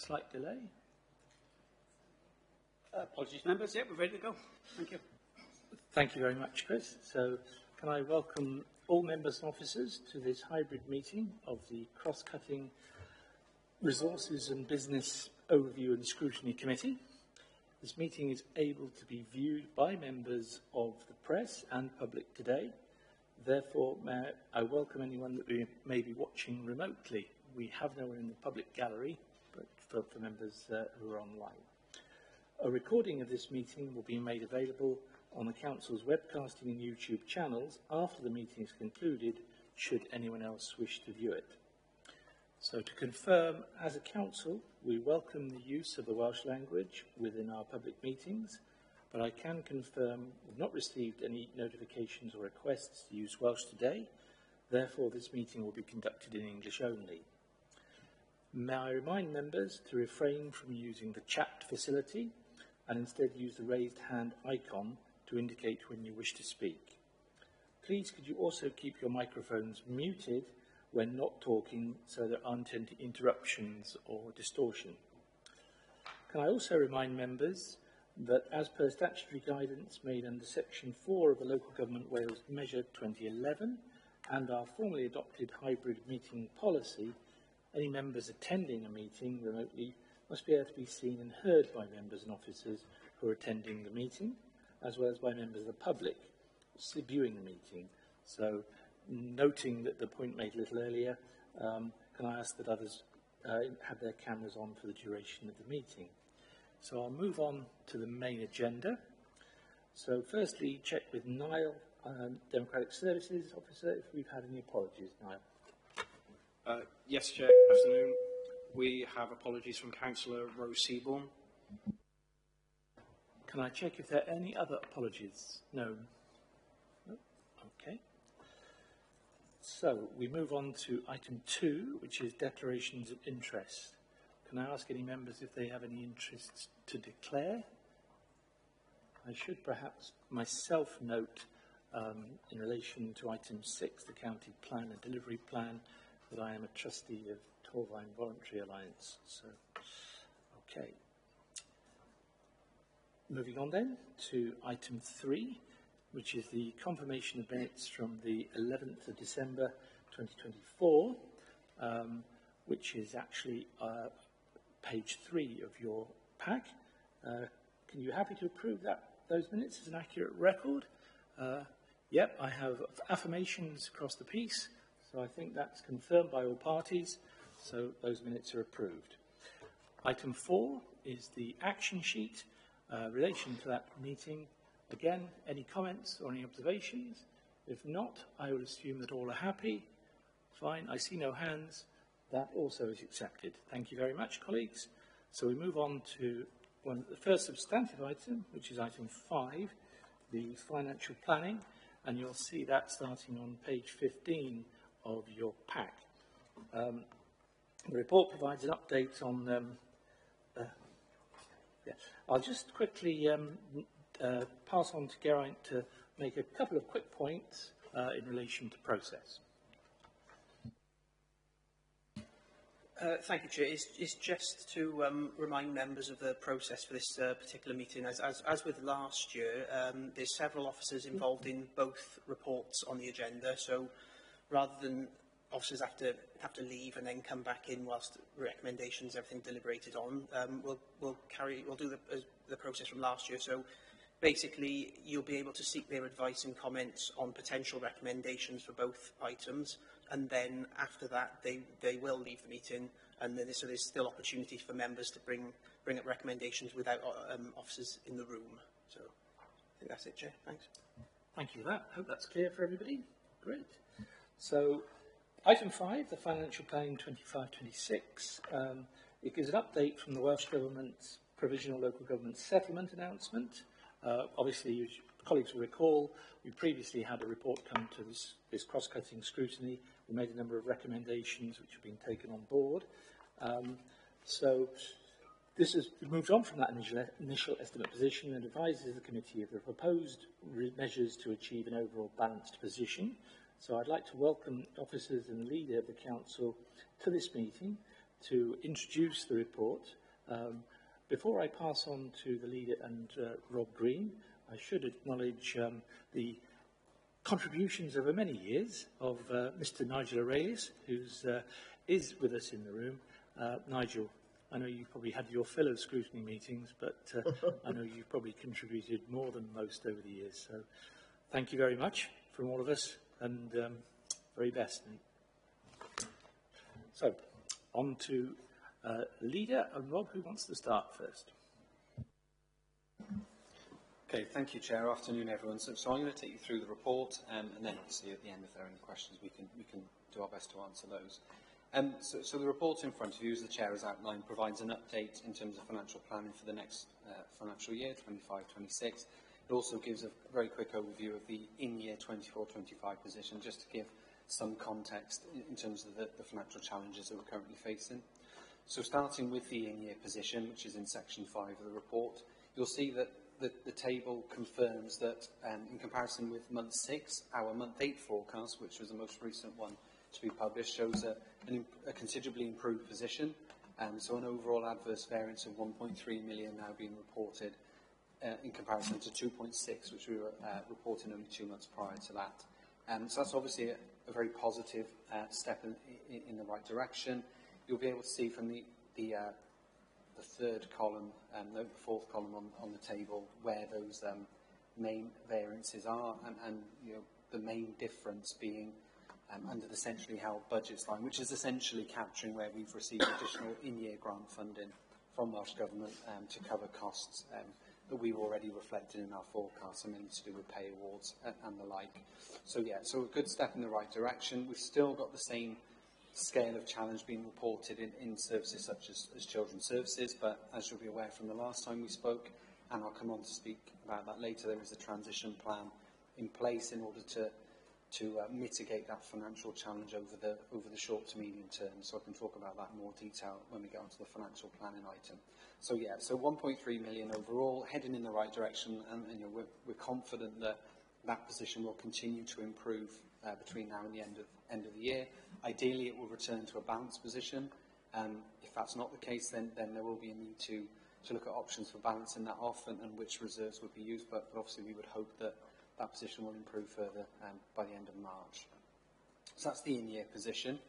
slight delay. Apologies, members. Yeah, we're ready to go. Thank you. Thank you very much, Chris. So, can I welcome all members and officers to this hybrid meeting of the Cross-Cutting Resources and Business Overview and Scrutiny Committee. This meeting is able to be viewed by members of the press and public today. Therefore, I welcome anyone that may be watching remotely. We have no one in the public gallery, but for members who are online. A recording of this meeting will be made available on the Council's webcasting and YouTube channels after the meeting is concluded, should anyone else wish to view it. So to confirm, as a Council, we welcome the use of the Welsh language within our public meetings, but I can confirm we've not received any notifications or requests to use Welsh today. Therefore, this meeting will be conducted in English only. May I remind members to refrain from using the chat facility and instead use the raised hand icon to indicate when you wish to speak. Please could you also keep your microphones muted when not talking so there aren't any interruptions or distortion. Can I also remind members that as per statutory guidance made under Section 4 of the Local Government Wales Measure 2011 and our formally adopted hybrid meeting policy, any members attending a meeting remotely must be able to be seen and heard by members and officers who are attending the meeting, as well as by members of the public viewing the meeting. So, noting that the point made a little earlier, can I ask that others have their cameras on for the duration of the meeting? So I'll move on to the main agenda. So firstly, check with Niall, Democratic Services Officer, if we've had any apologies, Niall. Yes, Chair. Good afternoon. We have apologies from Councillor Rose Seaborn. Can I check if there are any other apologies? No. No? Okay. So we move on to item 2, which is declarations of interest. Can I ask any members if they have any interests to declare? I should perhaps myself note in relation to item 6, the county plan and delivery plan, that I am a trustee of Torfaen Voluntary Alliance. So, okay. Moving on then to item 3, which is the confirmation of minutes from the 11th of December 2024, which is actually page 3 of your pack. Can you happy to approve those minutes as an accurate record? Yep, I have affirmations across the piece, so I think that's confirmed by all parties, so those minutes are approved. Item 4 is the action sheet relation to that meeting. Again, any comments or any observations? If not, I will assume that all are happy. Fine, I see no hands. That also is accepted. Thank you very much, colleagues. So we move on to the first substantive item, which is item 5, the financial planning, and you'll see that starting on page 15 of your pack. The report provides an update on... I'll just quickly pass on to Geraint to make a couple of quick points in relation to process. Thank you, Chair. It's just to remind members of the process for this particular meeting. As with last year, there's several officers involved in both reports on the agenda, so rather than officers have to leave and then come back in whilst recommendations, everything deliberated on, we'll do the process from last year. So basically, you'll be able to seek their advice and comments on potential recommendations for both items, and then after that, they will leave the meeting, and then so there's still opportunities for members to bring up recommendations without officers in the room. So I think that's it, Chair. Thanks. Thank you for that. Hope that's clear for everybody. Great. So item 5, the financial planning 25-26. It gives an update from the Welsh Government's provisional local government settlement announcement. Obviously, as colleagues will recall, we previously had a report come to this cross-cutting scrutiny. We made a number of recommendations which have been taken on board. So this has moved on from that initial estimate position and advises the committee of the proposed measures to achieve an overall balanced position. So I'd like to welcome officers and the leader of the council to this meeting to introduce the report. Before I pass on to the leader and Rob Green, I should acknowledge the contributions over many years of Mr. Nigel Arrayes, who is with us in the room. Nigel, I know you probably had your fill of scrutiny meetings, but I know you've probably contributed more than most over the years. So thank you very much from all of us, and very best, mate. So, on to leader and Rob, who wants to start first? Okay, thank you, Chair. Afternoon, everyone. So I'm going to take you through the report, and then obviously at the end, if there are any questions, we can do our best to answer those. So the report in front of you, as the Chair has outlined, provides an update in terms of financial planning for the next financial year, 25-26. It also gives a very quick overview of the in-year 24-25 position, just to give some context in terms of the financial challenges that we're currently facing. So starting with the in-year position, which is in section 5 of the report, you'll see that the table confirms that in comparison with month 6, our month 8 forecast, which was the most recent one to be published, shows a considerably improved position. So an overall adverse variance of 1.3 million now being reported in comparison to 2.6, which we were reporting only 2 months prior to that. So that's obviously a very positive step in the right direction. You'll be able to see from the third column, the fourth column on the table, where those main variances are, and you know, the main difference being under the centrally held budgets line, which is essentially capturing where we've received additional in-year grant funding from Welsh Government to cover costs that we've already reflected in our forecast, mainly to do with pay awards and the like. So yeah, so a good step in the right direction. We've still got the same scale of challenge being reported in services such as children's services, but as you'll be aware from the last time we spoke, and I'll come on to speak about that later, there is a transition plan in place in order to mitigate that financial challenge over the short to medium term. So I can talk about that in more detail when we get onto the financial planning item. So yeah, so 1.3 million overall, heading in the right direction, and you know, we're confident that that position will continue to improve between now and the end of the year. Ideally, it will return to a balanced position. If that's not the case, then there will be a need to look at options for balancing that off and which reserves would be used. But obviously, we would hope that that position will improve further by the end of March. So that's the in-year position.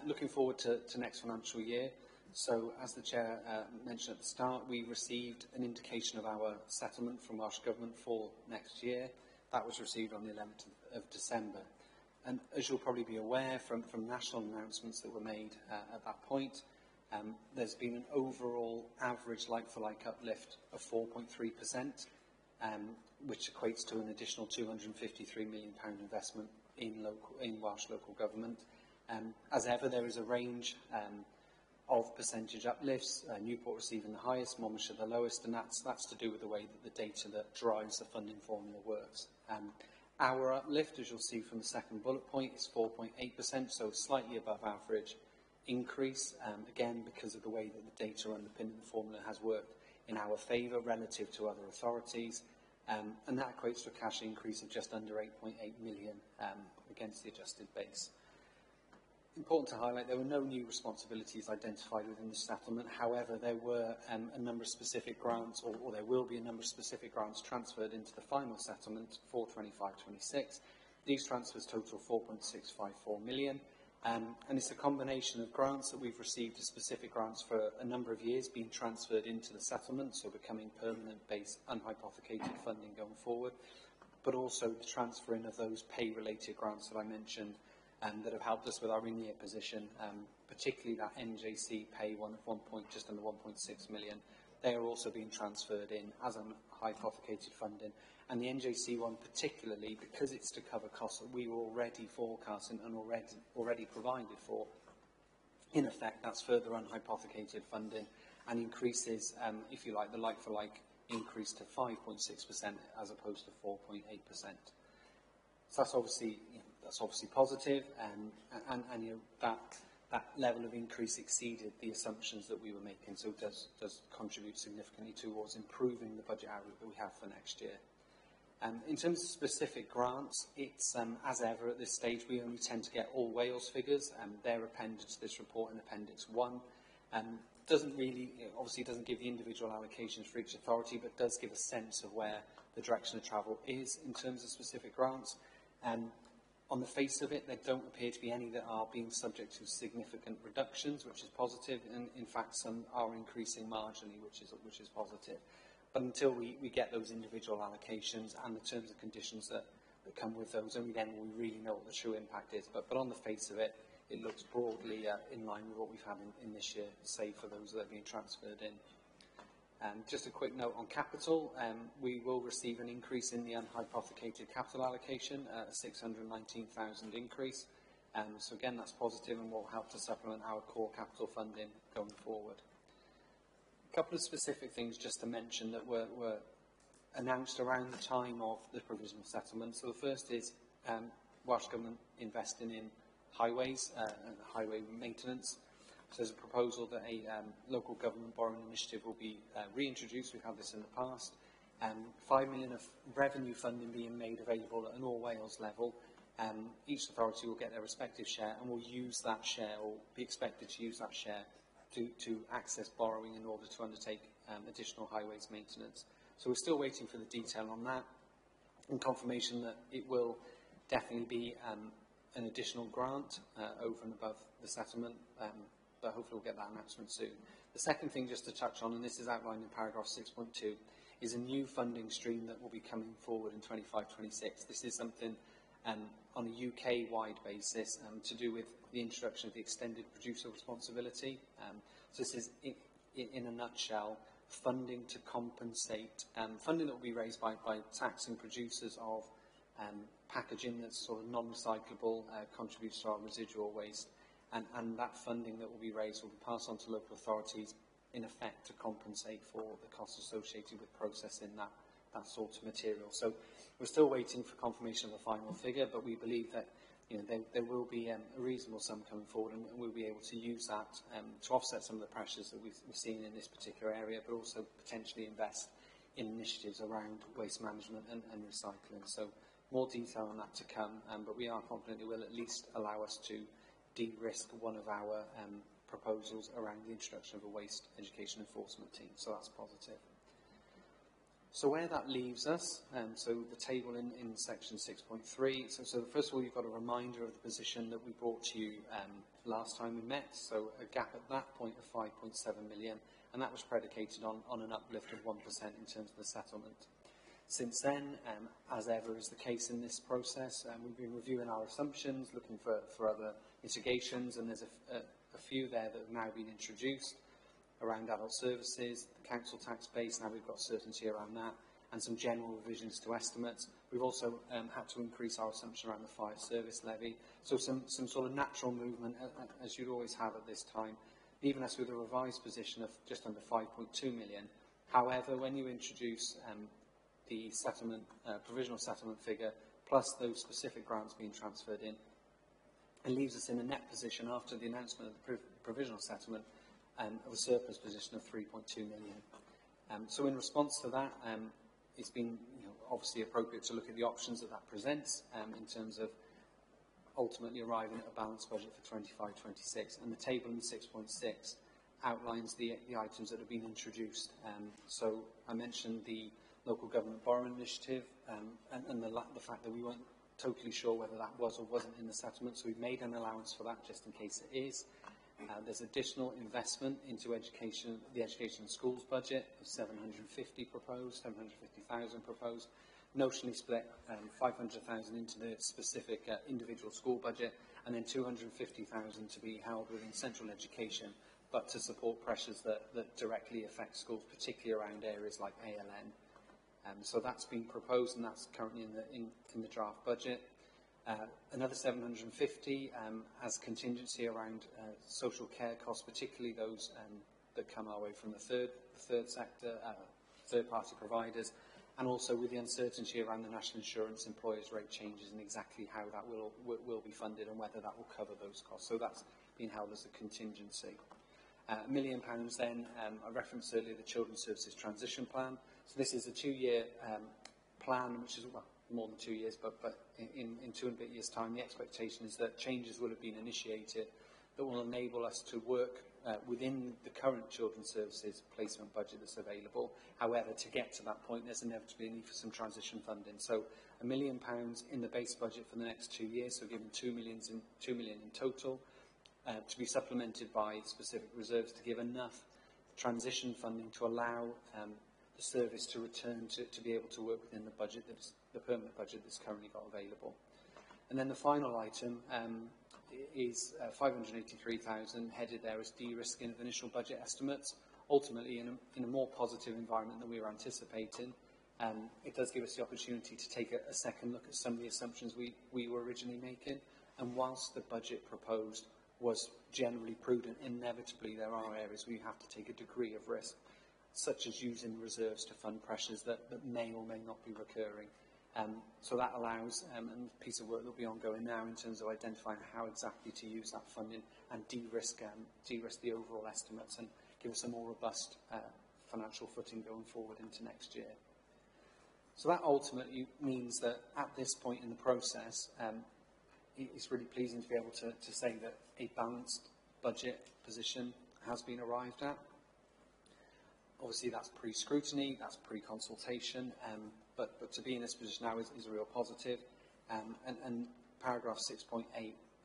Looking forward to next financial year. So, as the Chair mentioned at the start, we received an indication of our settlement from Welsh Government for next year. That was received on the 11th of December. And as you'll probably be aware from national announcements that were made at that point, there's been an overall average like-for-like uplift of 4.3%, which equates to an additional £253 million investment in Welsh local government. As ever, there is a range of percentage uplifts, Newport receiving the highest, Monmouthshire the lowest, and that's to do with the way that the data that drives the funding formula works. Our uplift, as you'll see from the second bullet point, is 4.8%, so slightly above average increase, again because of the way that the data underpinning the formula has worked in our favour relative to other authorities, and that equates to a cash increase of just under 8.8 million against the adjusted base. Important to highlight, there were no new responsibilities identified within the settlement. However, there were a number of specific grants, or there will be a number of specific grants transferred into the final settlement for 25-26. These transfers total 4.654 million, and it's a combination of grants that we've received as specific grants for a number of years being transferred into the settlement, so becoming permanent-based, unhypothecated funding going forward, but also the transferring of those pay-related grants that I mentioned that have helped us with our in-year position, particularly that NJC pay one of just under 1.6 million. They are also being transferred in as unhypothecated funding. And the NJC one particularly, because it's to cover costs that we were already forecasting and already provided for, in effect, that's further unhypothecated funding and increases, if you like, the like-for-like increase to 5.6% as opposed to 4.8%. So that's obviously positive, and you know, that level of increase exceeded the assumptions that we were making, so it does contribute significantly towards improving the budget outlook that we have for next year. In terms of specific grants, it's as ever at this stage we only tend to get all Wales figures, and they're appended to this report in Appendix 1. Doesn't really, obviously doesn't give the individual allocations for each authority, but does give a sense of where the direction of travel is in terms of specific grants. On the face of it, there don't appear to be any that are being subject to significant reductions, which is positive, and in fact some are increasing marginally, which is positive. But until we get those individual allocations and the terms and conditions that come with those, only then will we really know what the true impact is. But on the face of it, it looks broadly in line with what we've had in this year, save for those that are being transferred in. Just a quick note on capital. We will receive an increase in the unhypothecated capital allocation, a 619,000 increase. So again, that's positive and will help to supplement our core capital funding going forward. A couple of specific things just to mention that were announced around the time of the provisional settlement. So the first is Welsh Government investing in highways and highway maintenance. So there's a proposal that a local government borrowing initiative will be reintroduced. We've had this in the past. 5 million of revenue funding being made available at an all-Wales level. Each authority will get their respective share and will use that share, or be expected to use that share, to access borrowing in order to undertake additional highways maintenance. So we're still waiting for the detail on that, and confirmation that it will definitely be an additional grant over and above the settlement, but hopefully we'll get that announcement soon. The second thing just to touch on, and this is outlined in paragraph 6.2, is a new funding stream that will be coming forward in 25-26. This is something on a UK-wide basis to do with the introduction of the extended producer responsibility. So this is, in a nutshell, funding to compensate, funding that will be raised by taxing producers of packaging that's sort of non-recyclable, contributes to our residual waste, and that funding that will be raised will be passed on to local authorities in effect to compensate for the costs associated with processing that sort of material. So we're still waiting for confirmation of the final figure, but we believe that there will be a reasonable sum coming forward, and we'll be able to use that to offset some of the pressures that we've seen in this particular area, but also potentially invest in initiatives around waste management and recycling. So more detail on that to come, but we are confident it will at least allow us to de-risk one of our proposals around the introduction of a waste education enforcement team. So that's positive. So where that leaves us, so the table in section 6.3, so first of all, you've got a reminder of the position that we brought to you last time we met, so a gap at that point of 5.7 million, and that was predicated on an uplift of 1% in terms of the settlement. Since then, as ever is the case in this process, we've been reviewing our assumptions, looking for other mitigations, and there's a few there that have now been introduced around adult services, the council tax base, now we've got certainty around that, and some general revisions to estimates. We've also had to increase our assumption around the fire service levy, so some sort of natural movement, as you'd always have at this time, leaving us with a revised position of just under 5.2 million. However, when you introduce the settlement, provisional settlement figure, plus those specific grants being transferred in, it leaves us in a net position after the announcement of the provisional settlement of a surplus position of 3.2 million. So in response to that, it's been obviously appropriate to look at the options that presents in terms of ultimately arriving at a balanced budget for 25-26. And the table in 6.6 outlines the items that have been introduced. So I mentioned the local government borrowing initiative and the fact that we weren't totally sure whether that was or wasn't in the settlement, so we've made an allowance for that just in case it is. There's additional investment into education, the education and schools budget of 750,000 proposed, notionally split 500,000 into the specific individual school budget, and then 250,000 to be held within central education, but to support pressures that directly affect schools, particularly around areas like ALN. So that's been proposed, and that's currently in the draft budget. Another 750 has contingency around social care costs, particularly those that come our way from the third sector, third-party providers, and also with the uncertainty around the national insurance employers' rate changes and exactly how that will be funded and whether that will cover those costs. So that's been held as a contingency. £1 million then, I referenced earlier the Children's Services Transition Plan. So this is a 2-year plan, which is, well, more than 2 years, but in 2 and a bit years' time, the expectation is that changes will have been initiated that will enable us to work within the current children's services placement budget that's available. However, to get to that point, there's inevitably a need for some transition funding. So £1 million in the base budget for the next 2 years, so given 2 million in total, to be supplemented by specific reserves to give enough transition funding to allow the service to return to be able to work within the budget, the permanent budget that's currently got available. And then the final item is 583,000 headed there as de-risking of initial budget estimates. Ultimately, in a more positive environment than we were anticipating, it does give us the opportunity to take a second look at some of the assumptions we were originally making. And whilst the budget proposed was generally prudent, inevitably there are areas where you have to take a degree of risk, such as using reserves to fund pressures that may or may not be recurring. So that allows a piece of work that will be ongoing now in terms of identifying how exactly to use that funding and de-risk the overall estimates and give us a more robust financial footing going forward into next year. So that ultimately means that at this point in the process, it's really pleasing to be able to say that a balanced budget position has been arrived at. Obviously, that's pre-scrutiny, that's pre-consultation, but to be in this position now is a real positive. And paragraph 6.8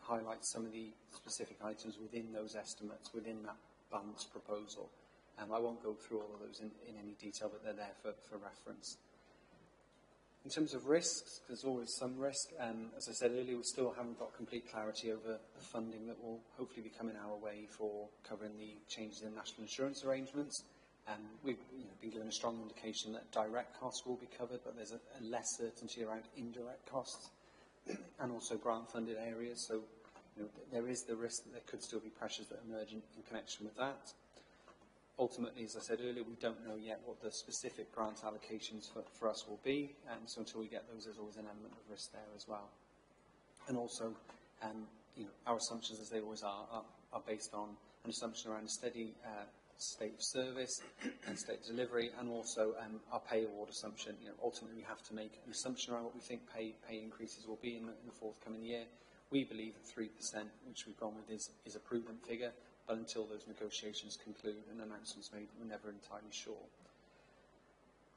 highlights some of the specific items within those estimates, within that balanced proposal. I won't go through all of those in any detail, but they're there for reference. In terms of risks, there's always some risk. As I said earlier, we still haven't got complete clarity over the funding that will hopefully be coming our way for covering the changes in national insurance arrangements. We've been given a strong indication that direct costs will be covered, but there's a less certainty around indirect costs and also grant-funded areas. So there is the risk that there could still be pressures that emerge in connection with that. Ultimately, as I said earlier, we don't know yet what the specific grant allocations for us will be, and so until we get those, there's always an element of risk there as well. And also, our assumptions, as they always are based on an assumption around a steady state of service and state of delivery, and also our pay award assumption. Ultimately, we have to make an assumption around what we think pay increases will be in the forthcoming year. We believe that 3%, which we've gone with, is a prudent figure. But until those negotiations conclude and announcements made, we're never entirely sure.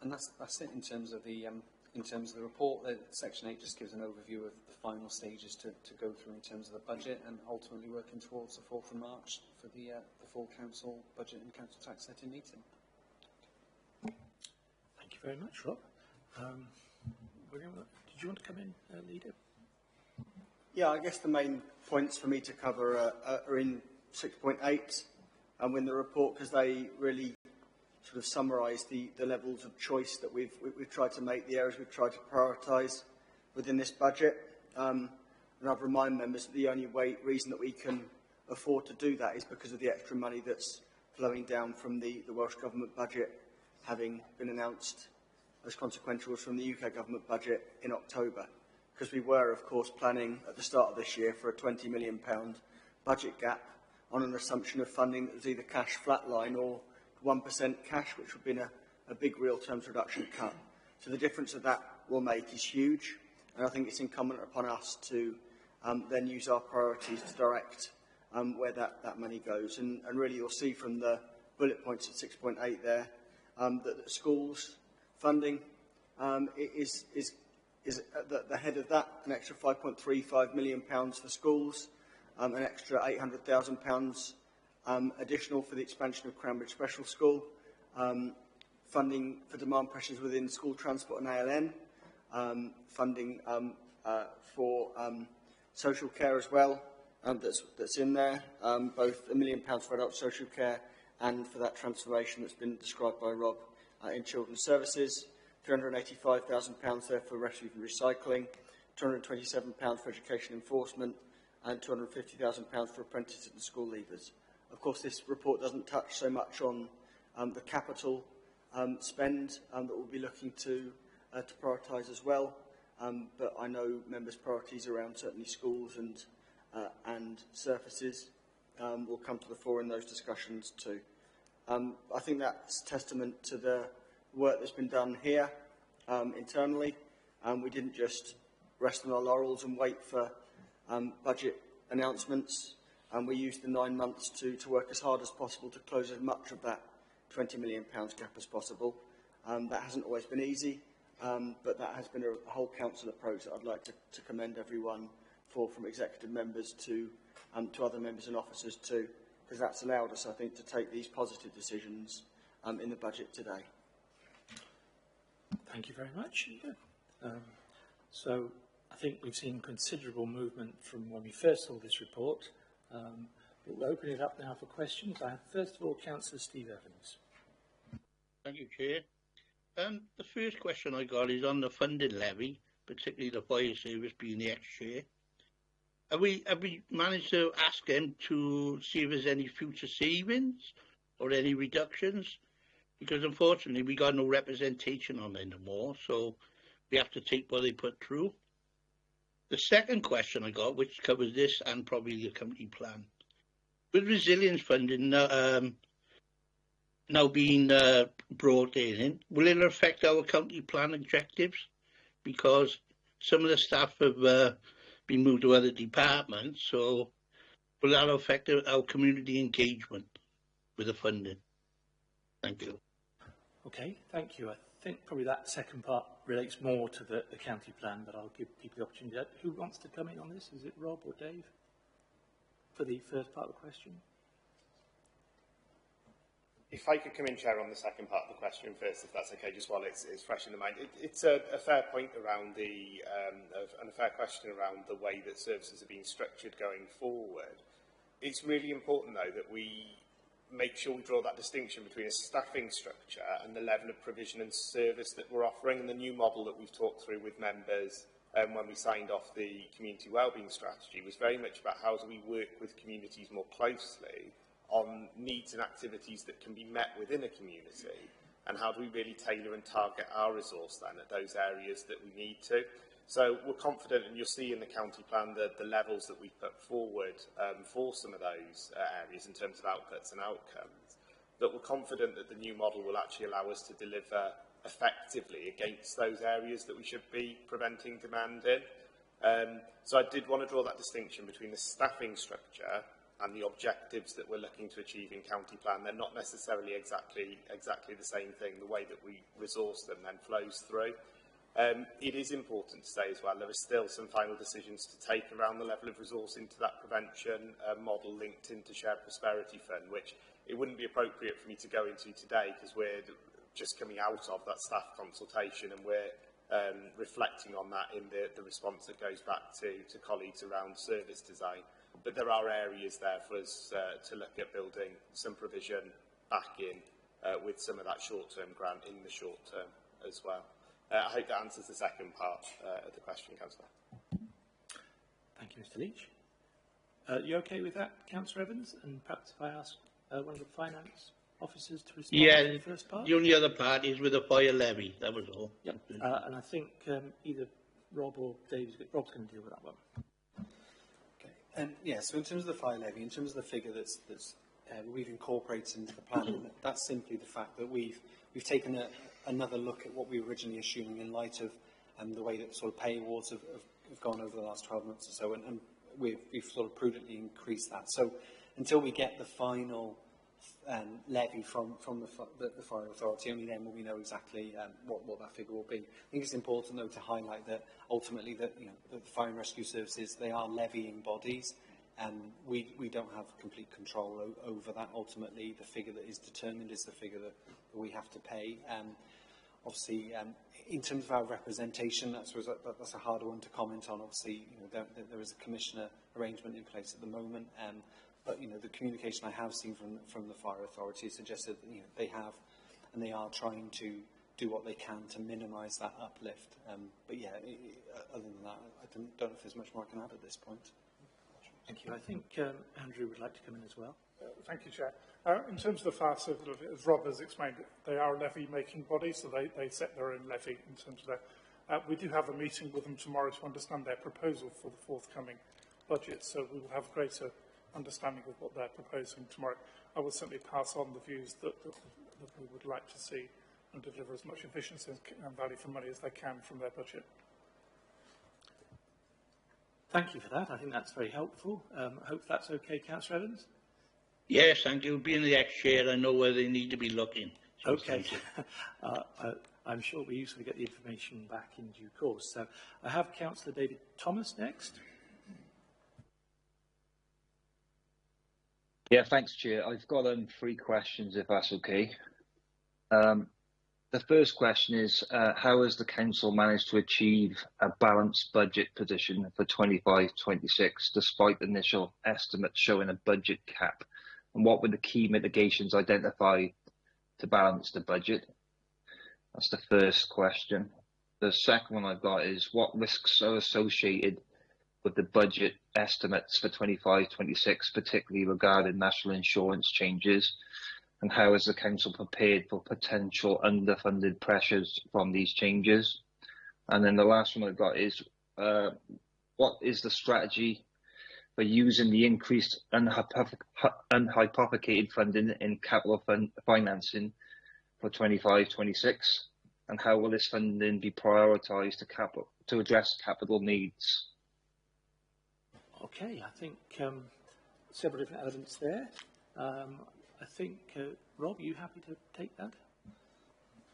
And that's it in terms of the report. Section 8 just gives an overview of the final stages to go through in terms of the budget, and ultimately working towards the 4th of March for the full council budget and council tax setting meeting. Thank you very much, Rob. Did you want to come in, Leader? Yeah, I guess the main points for me to cover are in 6.8 in the report, because they really sort of summarise the levels of choice that we've tried to make, the areas we've tried to prioritise within this budget. And I'd remind members that the only reason that we can afford to do that is because of the extra money that's flowing down from the Welsh Government budget, having been announced as consequentials from the UK Government budget in October. Because we were, of course, planning at the start of this year for a £20 million budget gap, on an assumption of funding that was either cash flatline or 1% cash, which would have been a big real terms reduction cut. So the difference that that will make is huge, and I think it's incumbent upon us to then use our priorities to direct where that money goes. And really you'll see from the bullet points at 6.8 there that the schools funding is at the head of that, an extra £5.35 million for schools, an extra £800,000 additional for the expansion of Cranbridge Special School, funding for demand pressures within school transport and ALN, funding for social care as well, that's in there, both £1 million for adult social care and for that transformation that's been described by Rob in children's services, £385,000 there for refuse and recycling, £227 for education enforcement, and £250,000 for apprentices and school leavers. Of course, this report doesn't touch so much on the capital spend that we'll be looking to prioritise as well, but I know members' priorities around certainly schools and surfaces will come to the fore in those discussions too. I think that's testament to the work that's been done here internally. We didn't just rest on our laurels and wait for budget announcements. and we used the 9 months to work as hard as possible to close as much of that £20 million gap as possible. That hasn't always been easy, but that has been a whole council approach that I'd like to commend everyone for, from executive members to other members and officers too, because that's allowed us, I think, to take these positive decisions in the budget today. Thank you very much. So I think we've seen considerable movement from when we first saw this report. We'll open it up now for questions. I have, first of all, Councillor Steve Evans. Thank you, Chair. The first question I got is on the funding levy, particularly the fire service being the ex-chair. Have we managed to ask them to see if there's any future savings or any reductions? Because unfortunately we got no representation on it anymore, so we have to take what they put through. The second question I got, which covers this and probably the company plan, with resilience funding now being brought in, will it affect our company plan objectives? Because some of the staff have been moved to other departments, so will that affect our community engagement with the funding? Thank you. Okay, thank you. I think probably that second part relates more to the county plan, but I'll give people the opportunity. Who wants to come in on this? Is it Rob or Dave? For the first part of the question. If I could come in, Chair, on the second part of the question first, if that's okay, just while it's fresh in the mind. It's a fair point around and a fair question around the way that services are being structured going forward. It's really important, though, that we make sure we draw that distinction between a staffing structure and the level of provision and service that we're offering, and the new model that we've talked through with members when we signed off the community wellbeing strategy was very much about how do we work with communities more closely on needs and activities that can be met within a community, and how do we really tailor and target our resource then at those areas that we need to. So we're confident, and you'll see in the county plan the levels that we've put forward for some of those areas in terms of outputs and outcomes, that we're confident that the new model will actually allow us to deliver effectively against those areas that we should be preventing demand in. So I did want to draw that distinction between the staffing structure and the objectives that we're looking to achieve in county plan. They're not necessarily exactly the same thing. The way that we resource them then flows through. It is important to say as well, there are still some final decisions to take around the level of resource into that prevention model linked into Shared Prosperity Fund, which it wouldn't be appropriate for me to go into today because we're just coming out of that staff consultation, and we're reflecting on that in the response that goes back to colleagues around service design. But there are areas there for us to look at building some provision back in with some of that short-term grant in the short term as well. I hope that answers the second part of the question, Councillor. Thank you, Mr. Leach. You okay with that, Councillor Evans? And perhaps if I ask one of the finance officers to respond to the first part? The only other part is with the fire levy, that was all. Yep. And I think either Rob or Rob's going to deal with that one. Yeah, so in terms of the fire levy, in terms of the figure that's we've incorporated into the plan, that's simply the fact that we've taken another look at what we were originally assuming in light of the way that sort of pay awards have gone over the last 12 months or so, and we've sort of prudently increased that. So until we get the final levy from the Fire Authority, only then will we know exactly what that figure will be. I think it's important, though, to highlight that ultimately that the Fire and Rescue Services, they are levying bodies, and we don't have complete control over that. Ultimately, the figure that is determined is the figure that we have to pay. Obviously, in terms of our representation, that's a harder one to comment on. Obviously, there is a commissioner arrangement in place at the moment, but the communication I have seen from the Fire Authority suggested that they have, and they are trying to do what they can to minimise that uplift. But yeah, other than that, I don't know if there's much more I can add at this point. Thank you. I think Andrew would like to come in as well. Thank you, Chair. In terms of the fire service, as Rob has explained, they are a levy-making body, so they set their own levy in terms of that. We do have a meeting with them tomorrow to understand their proposal for the forthcoming budget, so we will have greater understanding of what they're proposing tomorrow. I will certainly pass on the views that we would like to see and deliver as much efficiency and value for money as they can from their budget. Thank you for that. I think that's very helpful. I hope that's okay, Councillor Evans. Yes, thank you. Being the ex-chair, I know where they need to be looking. So Okay. thank you. I'm sure we useful to get the information back in due course. So I have Councillor David Thomas next. Yeah, thanks, Chair. I've got 3 questions, if that's okay. The first question is, how has the Council managed to achieve a balanced budget position for 25-26, despite the initial estimates showing a budget cap? And what were the key mitigations identified to balance the budget? That's the first question. The second one I've got is, what risks are associated with the budget estimates for 25-26, particularly regarding national insurance changes? And how is the Council prepared for potential underfunded pressures from these changes? And then the last one I've got is, what is the strategy for using the increased unhypothecated funding in capital financing for 25-26? And how will this funding be prioritised to address capital needs? Okay, I think several different elements there. I think, Rob, are you happy to take that?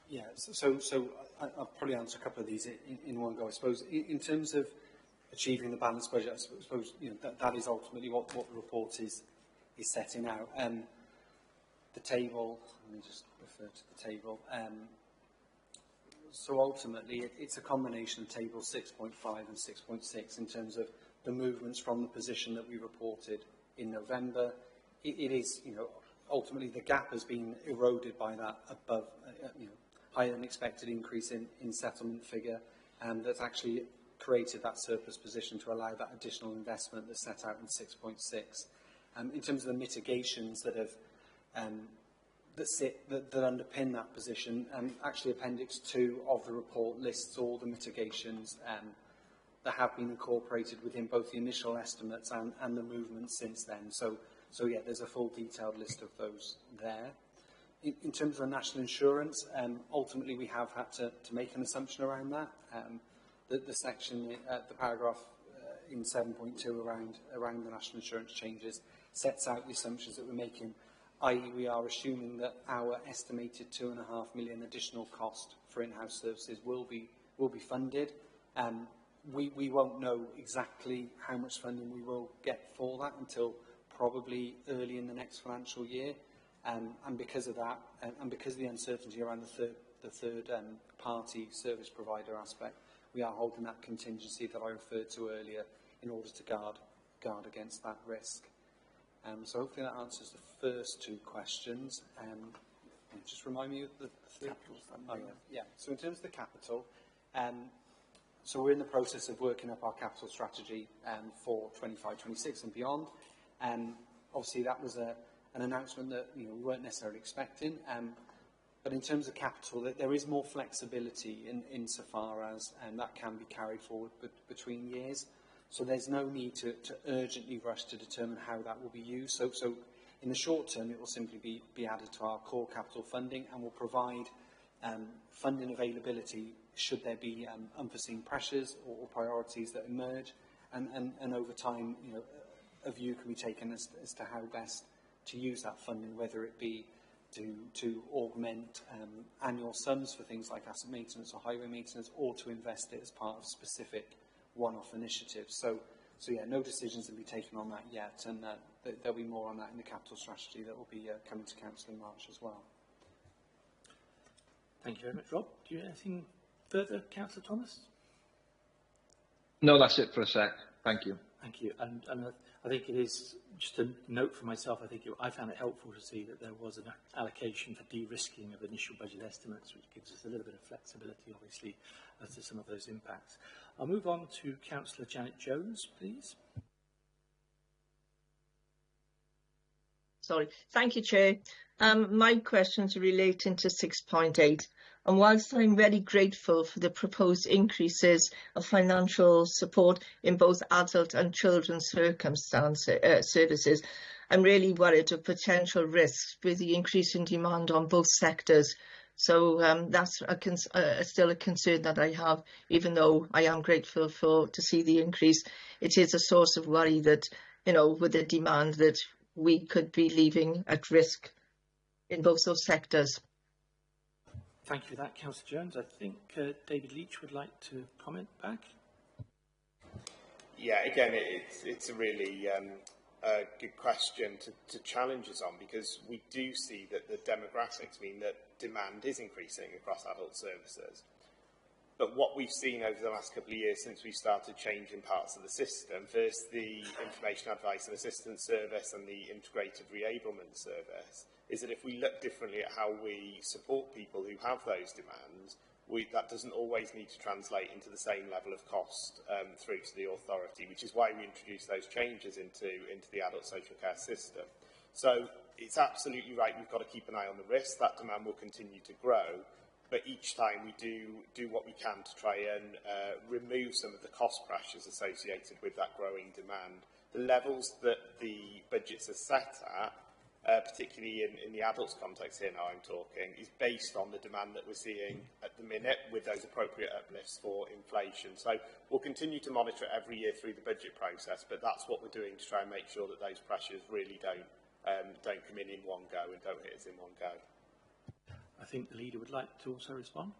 Yeah, so I'll probably answer a couple of these in one go. I suppose in terms of achieving the balanced budget, I suppose that is ultimately what the report is setting out. The table, let me just refer to the table. So ultimately, it's a combination of tables 6.5 and 6.6 in terms of the movements from the position that we reported in November. It is, ultimately the gap has been eroded by that above, higher than expected increase in settlement figure, and that's actually created that surplus position to allow that additional investment that's set out in 6.6. In terms of the mitigations that have that underpin that position, actually Appendix 2 of the report lists all the mitigations that have been incorporated within both the initial estimates and the movements since then. So yeah, there's a full detailed list of those there. In terms of the national insurance, ultimately we have had to make an assumption around that. The section, the paragraph in 7.2 around the national insurance changes sets out the assumptions that we're making, i.e. we are assuming that our estimated £2.5 million additional cost for in-house services will be funded. We won't know exactly how much funding we will get for that until probably early in the next financial year. And because of that, and because of the uncertainty around the third party service provider aspect, we are holding that contingency that I referred to earlier in order to guard against that risk. So hopefully that answers the first 2 questions. Just remind me of the third. Oh, yeah. So in terms of the capital, so we're in the process of working up our capital strategy for 25-26 and beyond. Obviously that was an announcement that we weren't necessarily expecting. But in terms of capital, there is more flexibility insofar as that can be carried forward between years. So there's no need to urgently rush to determine how that will be used. So in the short term, it will simply be added to our core capital funding and will provide funding availability should there be unforeseen pressures or priorities that emerge. And over time, a view can be taken as to how best to use that funding, whether it be to augment annual sums for things like asset maintenance or highway maintenance, or to invest it as part of specific one-off initiatives. So yeah, no decisions have been taken on that yet, and there'll be more on that in the capital strategy that will be coming to Council in March as well. Thank you very much, Rob. Do you have anything further, Councillor Thomas? No, that's it for a sec. Thank you. Thank you. And I think it is, just a note for myself, I found it helpful to see that there was an allocation for de-risking of initial budget estimates, which gives us a little bit of flexibility, obviously, as to some of those impacts. I'll move on to Councillor Janet Jones, please. Sorry. Thank you, Chair. My questions are relating to 6.8. And whilst I'm very grateful for the proposed increases of financial support in both adult and children's services, I'm really worried of potential risks with the increase in demand on both sectors So that's still a concern that I have, even though I am grateful to see the increase. It is a source of worry that, you know, with the demand, that we could be leaving at risk in both those sectors. Thank you for that, Councillor Jones. I think David Leach would like to comment back. Yeah, again, it's a really good question to challenge us on, because we do see that the demographics mean that demand is increasing across adult services. But what we've seen over the last couple of years since we started changing parts of the system, first the Information Advice and Assistance Service and the Integrated Reablement Service, is that if we look differently at how we support people who have those demands, that doesn't always need to translate into the same level of cost through to the authority, which is why we introduced those changes into the adult social care system. So it's absolutely right, we've got to keep an eye on the risk. That demand will continue to grow, but each time we do what we can to try and remove some of the cost pressures associated with that growing demand. The levels that the budgets are set at, particularly in the adults context here now I'm talking, is based on the demand that we're seeing at the minute with those appropriate uplifts for inflation. So we'll continue to monitor it every year through the budget process, but that's what we're doing to try and make sure that those pressures really don't come in one go and don't hit us in one go. I think the leader would like to also respond.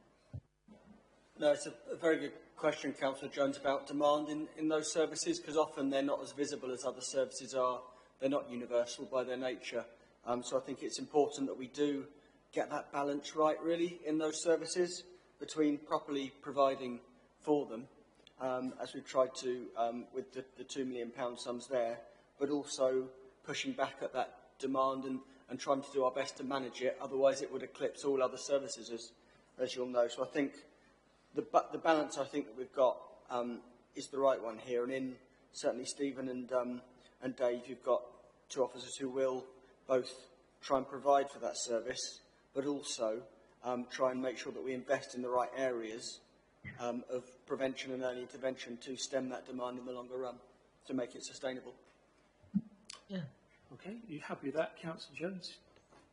No, it's a very good question, Councillor Jones, about demand in those services, because often they're not as visible as other services are. They're not universal by their nature. So I think it's important that we do get that balance right, really, in those services between properly providing for them, as we've tried to with the £2 million sums there, but also pushing back at that demand and trying to do our best to manage it. Otherwise, it would eclipse all other services, as you'll know. So I think the balance I think that we've got is the right one here. And in certainly Stephen and Dave, you've got two officers who will both try and provide for that service, but also try and make sure that we invest in the right areas of prevention and early intervention to stem that demand in the longer run, to make it sustainable. Yeah. Okay, are you happy with that, Councillor Jones?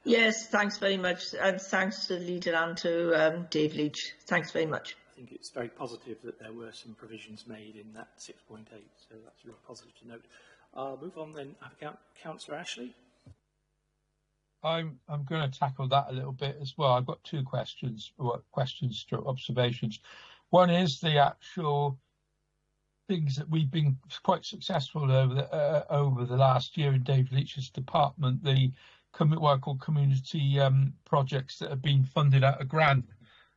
Yes, thanks very much, and thanks to the leader and to Dave Leach. Thanks very much. I think it's very positive that there were some provisions made in that 6.8, so that's really positive to note. I'll move on then. I have Councillor Ashley. I'm going to tackle that a little bit as well. I've got two questions, observations. One is the actual things that we've been quite successful over the last year in Dave Leach's department, what I call community projects that have been funded out of grant.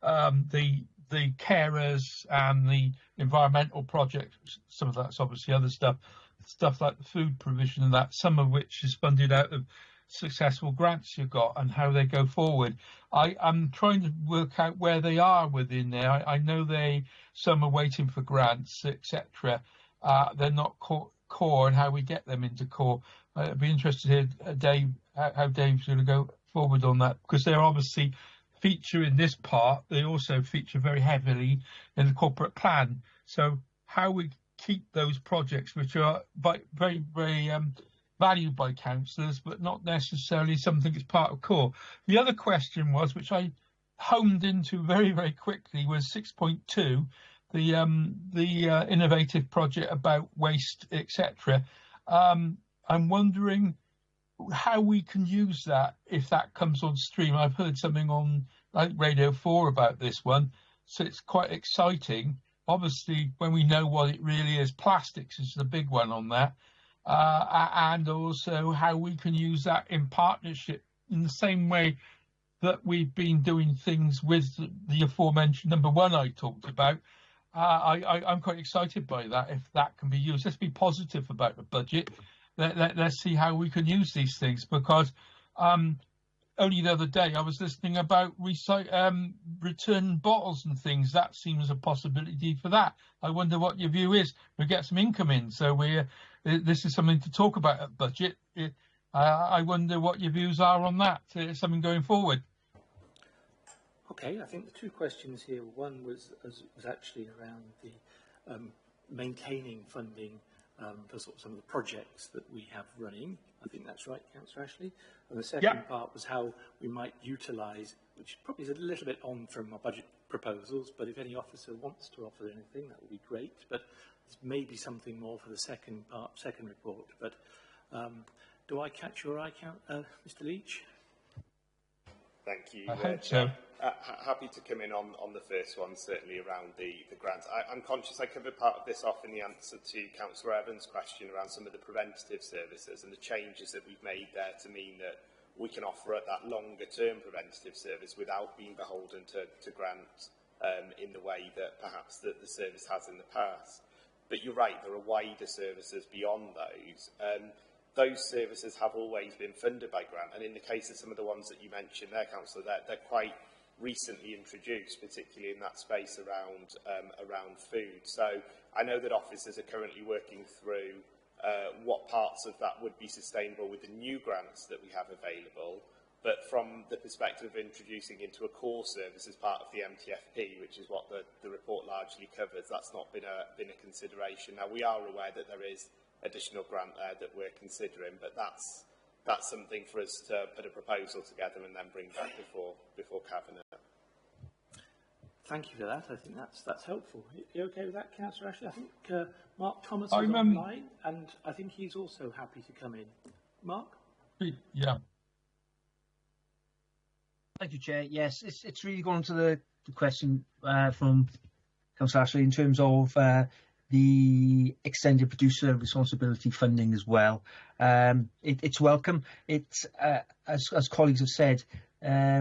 The carers and the environmental projects, some of that's obviously other stuff like the food provision and that, some of which is funded out of successful grants you've got and how they go forward. I'm trying to work out where they are within there. I know some are waiting for grants, etc. They're not core and how we get them into core. I'd be interested to hear Dave, how Dave's going to go forward on that, because they're obviously feature in this part. They also feature very heavily in the corporate plan. So how we keep those projects, which are very, very valued by councillors, but not necessarily something that's part of core. The other question was, which I honed into very, very quickly, was 6.2, the innovative project about waste, etc. I'm wondering how we can use that if that comes on stream. I've heard something on Radio 4 about this one, so it's quite exciting. Obviously, when we know what it really is, plastics is the big one on that. And also how we can use that in partnership in the same way that we've been doing things with the aforementioned number one I talked about. I'm quite excited by that, if that can be used. Let's be positive about the budget. Let's see how we can use these things, because only the other day I was listening about return bottles and things. That seems a possibility for that. I wonder what your view is. We get some income in, so this is something to talk about at budget. I wonder what your views are on that. Something going forward. Okay, I think the two questions here. One was actually around the maintaining funding for sort of some of the projects that we have running. I think that's right, Councillor Ashley. And the second part was how we might utilise which probably is a little bit on from our budget proposals, but if any officer wants to offer anything, that would be great. But there's maybe something more for the second report. But do I catch your eye, Mr. Leach? Thank you. I hope so. Happy to come in on the first one, certainly around the grants. I'm conscious I covered part of this off in the answer to Councillor Evans' question around some of the preventative services and the changes that we've made there to mean that we can offer at that longer-term preventative service without being beholden to grants in the way that perhaps the service has in the past. But you're right, there are wider services beyond those. Those services have always been funded by grant, and in the case of some of the ones that you mentioned there, Councillor, they're quite recently introduced, particularly in that space around food. So I know that officers are currently working through what parts of that would be sustainable with the new grants that we have available, but from the perspective of introducing into a core service as part of the MTFP, which is what the report largely covers, that's not been a consideration. Now, we are aware that there is additional grant there that we're considering, but that's something for us to put a proposal together and then bring back before Cabinet. Thank you for that. I think that's helpful. You okay with that, Councillor Ashley? I think Mark Thomas is online, and I think he's also happy to come in. Mark? Yeah. Thank you, Chair. Yes, it's really going to the question from Councillor Ashley in terms of the extended producer responsibility funding as well. It's welcome. It's as colleagues have said,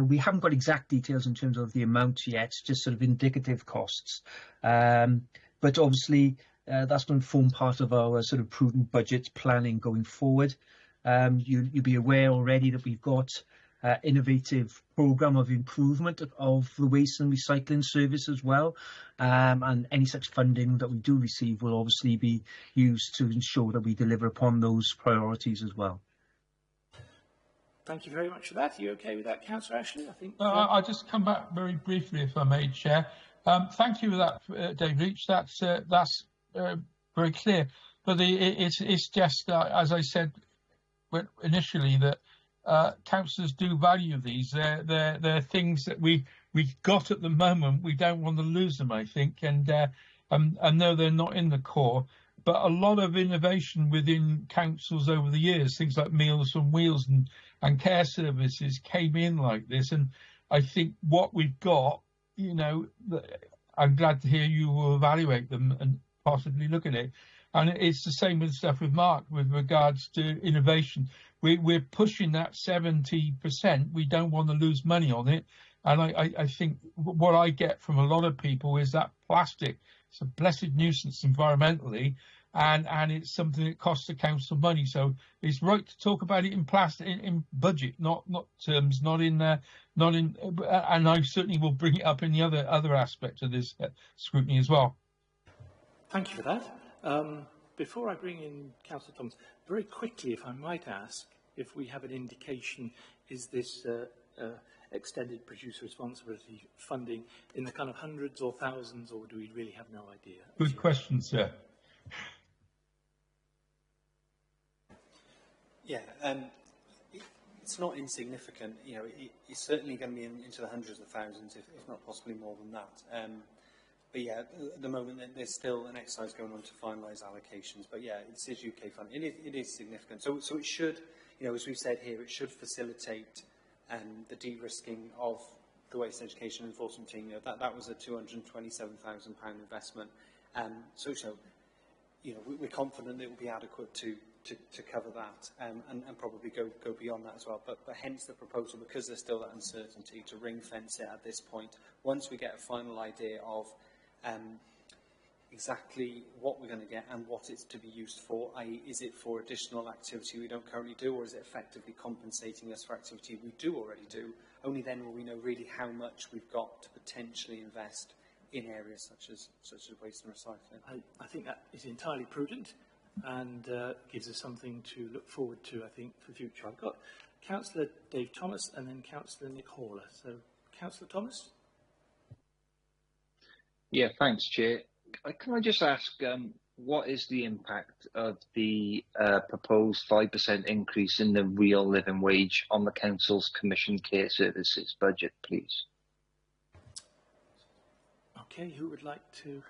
we haven't got exact details in terms of the amount yet, just sort of indicative costs. But obviously that's going to form part of our sort of prudent budget planning going forward. You'll be aware already that we've got innovative programme of improvement of the waste and recycling service as well, and any such funding that we do receive will obviously be used to ensure that we deliver upon those priorities as well. Thank you very much for that. Are you okay with that, Councillor Ashley? I think. I'll just come back very briefly, if I may, Chair. Thank you for that, Dave Leach. That's very clear. But it's just as I said initially, that councillors do value these. They're things that we got at the moment. We don't want to lose them, I think, and I know they're not in the core. But a lot of innovation within councils over the years, things like Meals on Wheels and care services came in like this. And I think what we've got, you know, I'm glad to hear you will evaluate them and possibly look at it. And it's the same with stuff with Mark with regards to innovation. We're pushing that 70%. We don't want to lose money on it. And I think what I get from a lot of people is that plastic, it's a blessed nuisance environmentally, and it's something that costs the council money. So it's right to talk about it in plastic, in budget, not terms, not in. And I certainly will bring it up in the other aspects of this scrutiny as well. Thank you for that. Before I bring in Councillor Thomas, very quickly, if I might ask, if we have an indication, is this extended producer responsibility funding in the kind of hundreds or thousands, or do we really have no idea? Good question, sir. Yeah, it's not insignificant. You know, it's certainly going to be into the hundreds of thousands, if not possibly more than that. But yeah, at the moment there's still an exercise going on to finalise allocations. But yeah, it is UK funding. It is significant. So it should, you know, as we've said here, it should facilitate the de-risking of the waste education enforcement team. You know, that was a £227,000 investment. So you know, we're confident that it will be adequate to cover that and probably go beyond that as well. But hence the proposal, because there's still that uncertainty, to ring fence it at this point. Once we get a final idea of exactly what we're going to get and what it's to be used for, i.e. is it for additional activity we don't currently do, or is it effectively compensating us for activity we do already do, only then will we know really how much we've got to potentially invest in areas such as waste and recycling. I think that is entirely prudent and gives us something to look forward to, I think, for the future. I've got Councillor Dave Thomas and then Councillor Nick Horler. So, Councillor Yeah, thanks, Chair. Can I just ask what is the impact of the proposed 5% increase in the real living wage on the council's commission care services budget, please? Okay, who would like to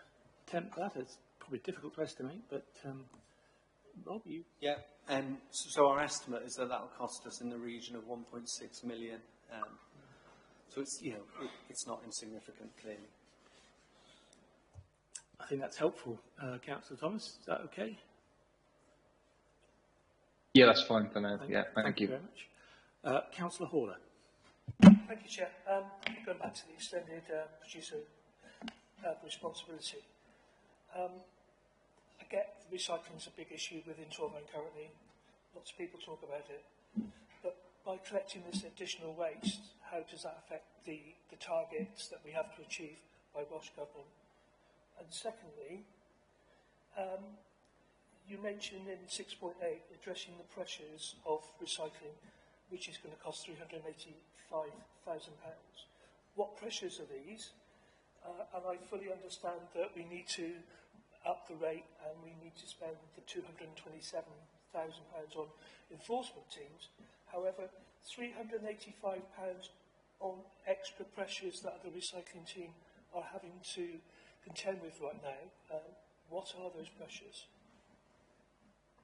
attempt that? It's probably difficult to estimate, but Rob, you... Yeah, so our estimate is that that will cost us in the region of 1.6 million. So it's, you know, it's not insignificant, clearly. I think that's helpful. Councillor Thomas, is that okay? Yeah, that's fine for now. Thank you very much. Councillor Horler. Thank you, Chair. Going back to the extended producer responsibility. I get recycling is a big issue within Torvine currently. Lots of people talk about it. But by collecting this additional waste, how does that affect the targets that we have to achieve by Welsh Government? And secondly, you mentioned in 6.8 addressing the pressures of recycling, which is going to cost £385,000. What pressures are these? And I fully understand that we need to up the rate and we need to spend the £227,000 on enforcement teams. However, £385 on extra pressures that the recycling team are having to contend with right now. What are those pressures?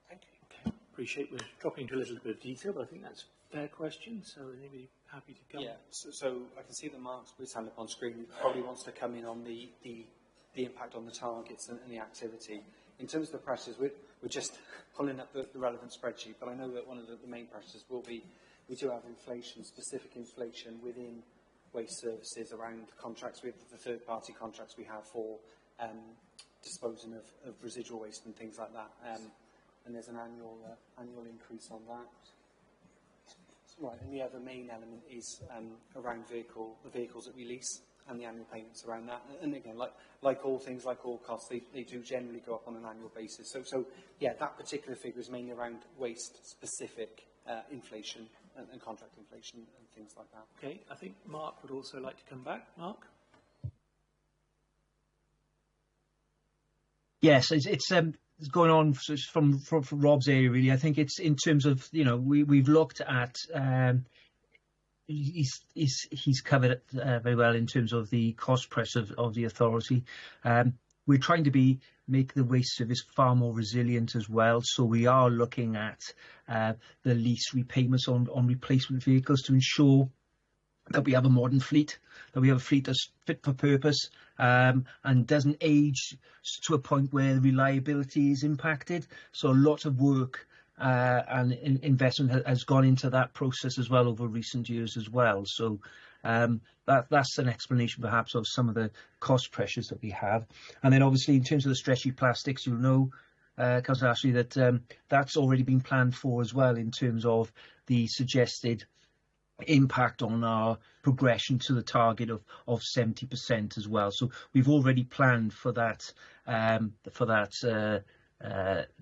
Thank you. Okay. Appreciate we're dropping into a little bit of detail, but I think that's a fair question, so anybody happy to come? Yeah, so I can see that Mark's with his hand up on screen. He probably wants to come in on the impact on the targets and the activity. In terms of the pressures, we're just pulling up the relevant spreadsheet, but I know that one of the main pressures will be, we do have inflation, specific inflation within waste services around contracts with the third-party contracts we have for disposing of residual waste and things like that. And there's an annual increase on that. Right, and the other main element is around the vehicles that we lease and the annual payments around that. And again, like all things, like all costs, they do generally go up on an annual basis. So yeah, that particular figure is mainly around waste-specific inflation and contract inflation and things like that. Okay, I think Mark would also like to come back. Mark? Yes, it's going on from Rob's area, really. I think it's in terms of, you know, we've looked at, he's covered it very well in terms of the cost pressure of the authority. We're trying to make the waste service far more resilient as well. So we are looking at the lease repayments on replacement vehicles to ensure that we have a modern fleet, that we have a fleet that's fit for purpose and doesn't age to a point where reliability is impacted. So a lot of work and investment has gone into that process as well over recent years as well. So that's an explanation perhaps of some of the cost pressures that we have. And then obviously in terms of the stretchy plastics, you'll know, Councillor Ashley, that that's already been planned for as well in terms of the suggested impact on our progression to the target of 70% as well. So we've already planned for that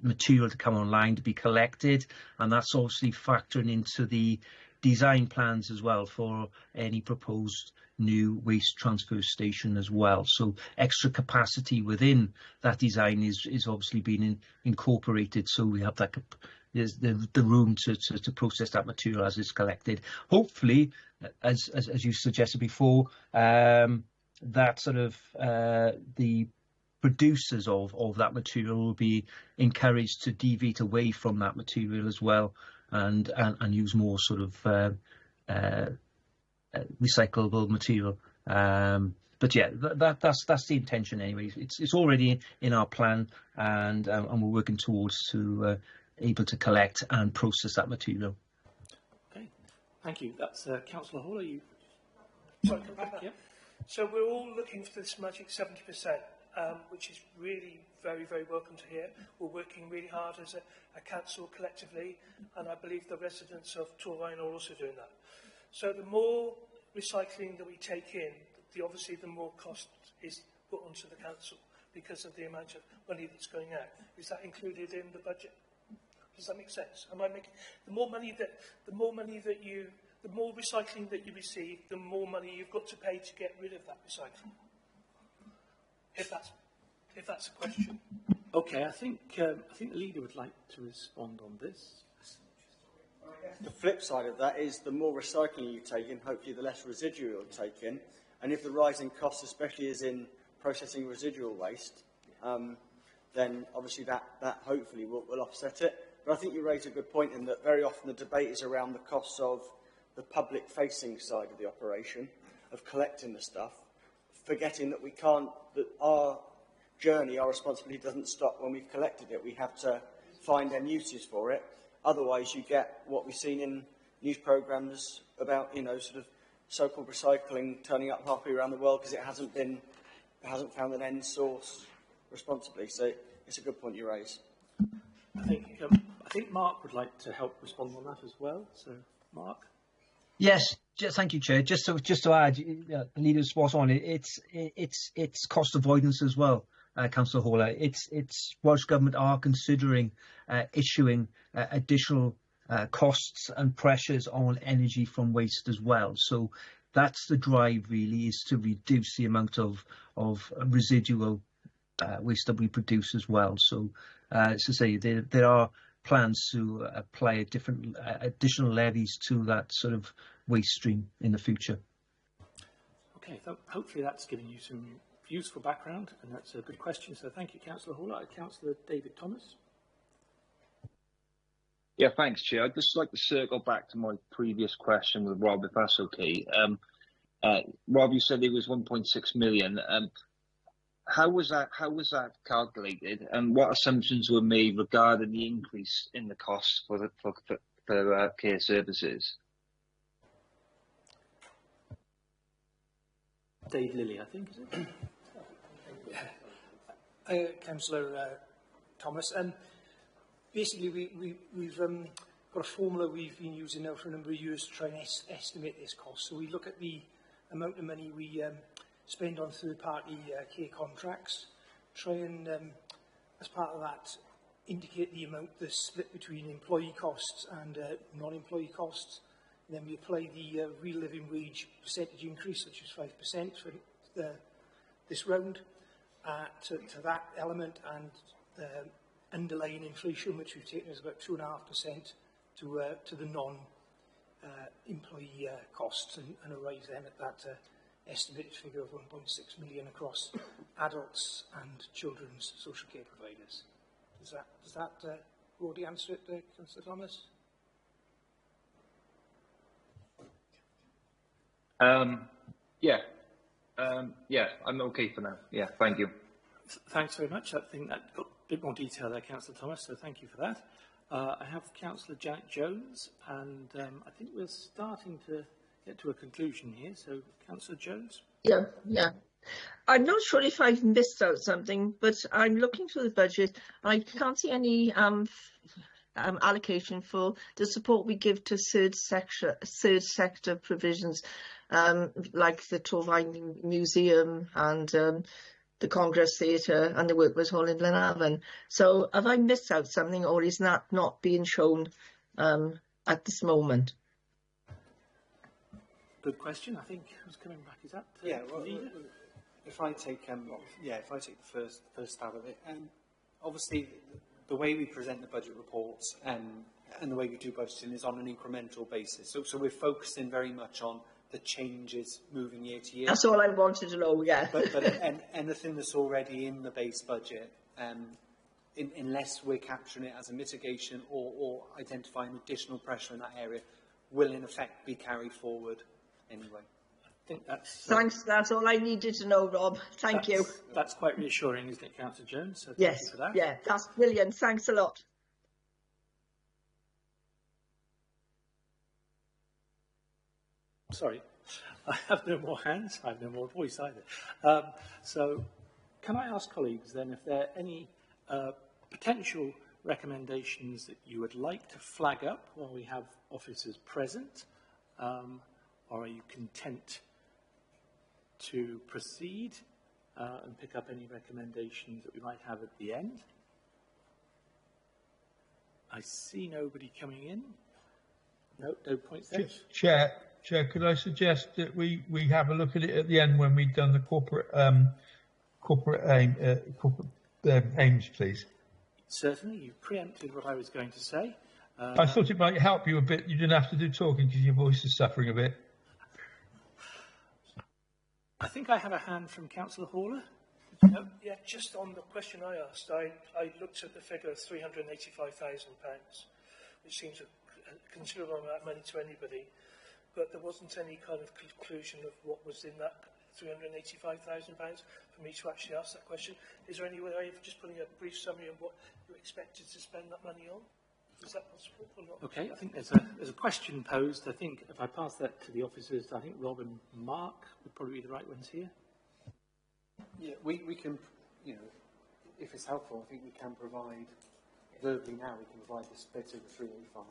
material to come online, to be collected, and that's obviously factoring into the design plans as well for any proposed new waste transfer station as well. So extra capacity within that design is obviously being incorporated, so we have that there's the room to process that material as it's collected. Hopefully, as you suggested before, that sort of the producers of that material will be encouraged to deviate away from that material as well and use more sort of recyclable material. But yeah, that's the intention anyway. It's already in our plan, and we're working towards able to collect and process that material. Okay, thank you. That's Councillor Hall. Are you? Sorry, come back. Yeah. So we're all looking for this magic 70%, which is really very, very welcome to hear. We're working really hard as a council collectively, and I believe the residents of Torvine are also doing that. So the more recycling that we take in, obviously the more cost is put onto the council because of the amount of money that's going out. Is that included in the budget? Does that make sense? Am I making the more recycling that you receive, the more money you've got to pay to get rid of that recycling? If that's a question. Okay, I think the leader would like to respond on this. The flip side of that is the more recycling you take in, hopefully the less residual you'll take in. And if the rising costs, especially is in processing residual waste, then obviously that hopefully will offset it. But I think you raise a good point in that very often the debate is around the costs of the public-facing side of the operation, of collecting the stuff, forgetting that that our journey, our responsibility doesn't stop when we've collected it. We have to find end uses for it. Otherwise, you get what we've seen in news programmes about, sort of so-called recycling turning up halfway around the world because it hasn't found an end source responsibly. So it's a good point you raise. I think Mark would like to help respond on that as well. So, Mark. Yes, thank you, Chair. Just to add, the leader's spot on. It's cost avoidance as well, Councillor Hawler. It's Welsh Government are considering issuing additional costs and pressures on energy from waste as well. So that's the drive, really, is to reduce the amount of residual waste that we produce as well. So, as I say, there are plans to apply different additional levies to that sort of waste stream in the future. Okay, so hopefully that's given you some useful background, and that's a good question. So thank you, Councillor Hawler. Councillor David Thomas. Yeah, thanks, Chair. I'd just like to circle back to my previous question with Rob, if that's okay. Rob, you said it was 1.6 million. How was that calculated, and what assumptions were made regarding the increase in the costs for care services? Dave Lilly, I think, is it? Councillor Thomas. Basically, we've got a formula we've been using now for a number of years to try and estimate this cost. So we look at the amount of money we spend on third-party care contracts, try and, as part of that, indicate the amount, the split between employee costs and non-employee costs. And then we apply the real living wage percentage increase, which is 5% for this round, to that element, and underlying inflation, which we've taken as about 2.5% to the non-employee costs, and arrive then at that estimated figure of 1.6 million across adults and children's social care providers. Does that broadly answer it, Councillor Thomas? Yeah, I'm okay for now. Yeah, thank you. Thanks very much. I think that got a bit more detail there, Councillor Thomas, so thank you for that. I have Councillor Janet Jones, and I think we're starting to get to a conclusion here. So, Councillor Jones? Yeah. I'm not sure if I've missed out something, but I'm looking through the budget. I can't see any allocation for the support we give to third sector provisions, like the Torfaen Museum and the Congress Theatre and the Workers' Hall in Glenavon. So have I missed out something, or is that not being shown at this moment? Good question. I think who's coming back? Is that leader? If I take the first stab of it, obviously the way we present the budget reports and the way we do budgeting is on an incremental basis. So we're focusing very much on the changes moving year to year. That's all I wanted to know, yeah. But anything that's already in the base budget, unless we're capturing it as a mitigation or identifying additional pressure in that area, will in effect be carried forward anyway. I think that's... Thanks, that's all I needed to know, Rob. Thank you. That's quite reassuring, isn't it, Councillor Jones? So yes, thank you for that. Yeah, that's brilliant. Thanks a lot. Sorry, I have no more hands. I have no more voice either. So can I ask colleagues then if there are any potential recommendations that you would like to flag up while we have officers present, or are you content to proceed and pick up any recommendations that we might have at the end? I see nobody coming in. No points there. Chair, could I suggest that we have a look at it at the end when we've done the corporate aims, please? Certainly, you preempted what I was going to say. I thought it might help you a bit. You didn't have to do talking because your voice is suffering a bit. I think I have a hand from Councillor Horler. Yeah, just on the question I asked, I looked at the figure of £385,000, which seems a considerable amount of money to anybody, but there wasn't any kind of conclusion of what was in that £385,000 for me to actually ask that question. Is there any way of just putting a brief summary of what you expected to spend that money on? Is that possible or not? Okay, I think there's a question posed. I think if I pass that to the officers, I think Rob and Mark would probably be the right ones here. Yeah, we can, you know, if it's helpful, I think we can provide, verbally now, we can provide the split of the 385.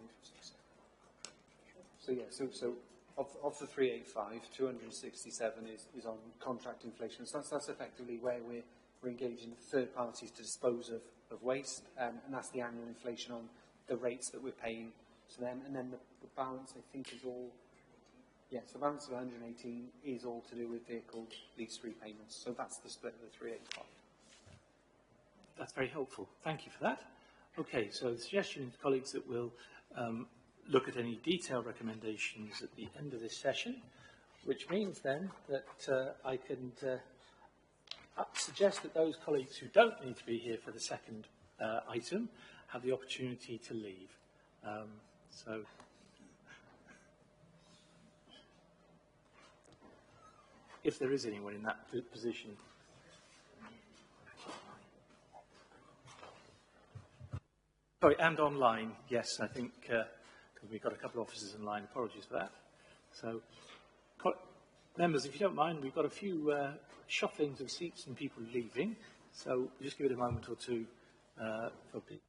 So yeah, so of the 385, 267 is on contract inflation. So that's effectively where we're engaging third parties to dispose of waste, and that's the annual inflation on the rates that we're paying to them. And then the balance, I think, is all, yeah, so the balance of 118 is all to do with vehicle lease repayments. So that's the split of the 385. That's very helpful. Thank you for that. Okay, so the suggestion is, colleagues, that we'll look at any detailed recommendations at the end of this session, which means then that I can suggest that those colleagues who don't need to be here for the second item have the opportunity to leave. So if there is anyone in that position. Sorry, and online, yes, I think we've got a couple of officers in line. Apologies for that. So, members, if you don't mind, we've got a few shufflings of seats and people leaving. So just give it a moment or two for people.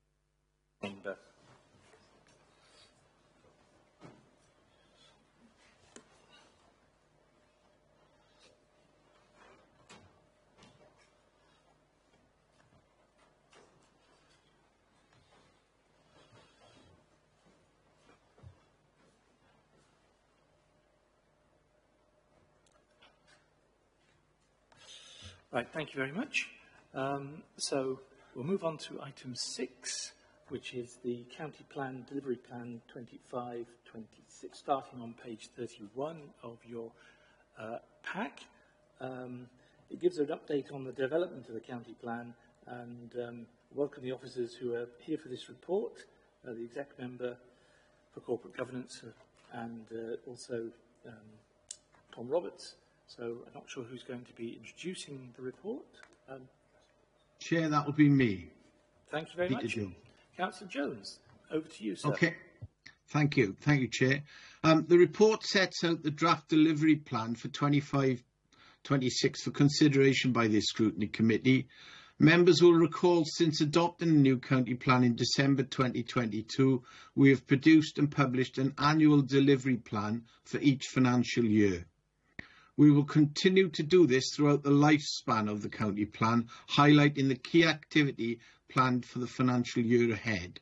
Right, thank you very much. So we'll move on to item 6, which is the County Plan, Delivery Plan 25-26, starting on page 31 of your pack. It gives an update on the development of the County Plan, and welcome the officers who are here for this report, the Exec Member for Corporate Governance and also Tom Roberts. So I'm not sure who's going to be introducing the report. Chair, that will be me. Thank you very much. Jones. Councillor Jones, over to you, sir. Okay. Thank you. Thank you, Chair. The report sets out the draft delivery plan for 25-26 for consideration by this scrutiny committee. Members will recall since adopting the new county plan in December 2022, we have produced and published an annual delivery plan for each financial year. We will continue to do this throughout the lifespan of the county plan, highlighting the key activity planned for the financial year ahead.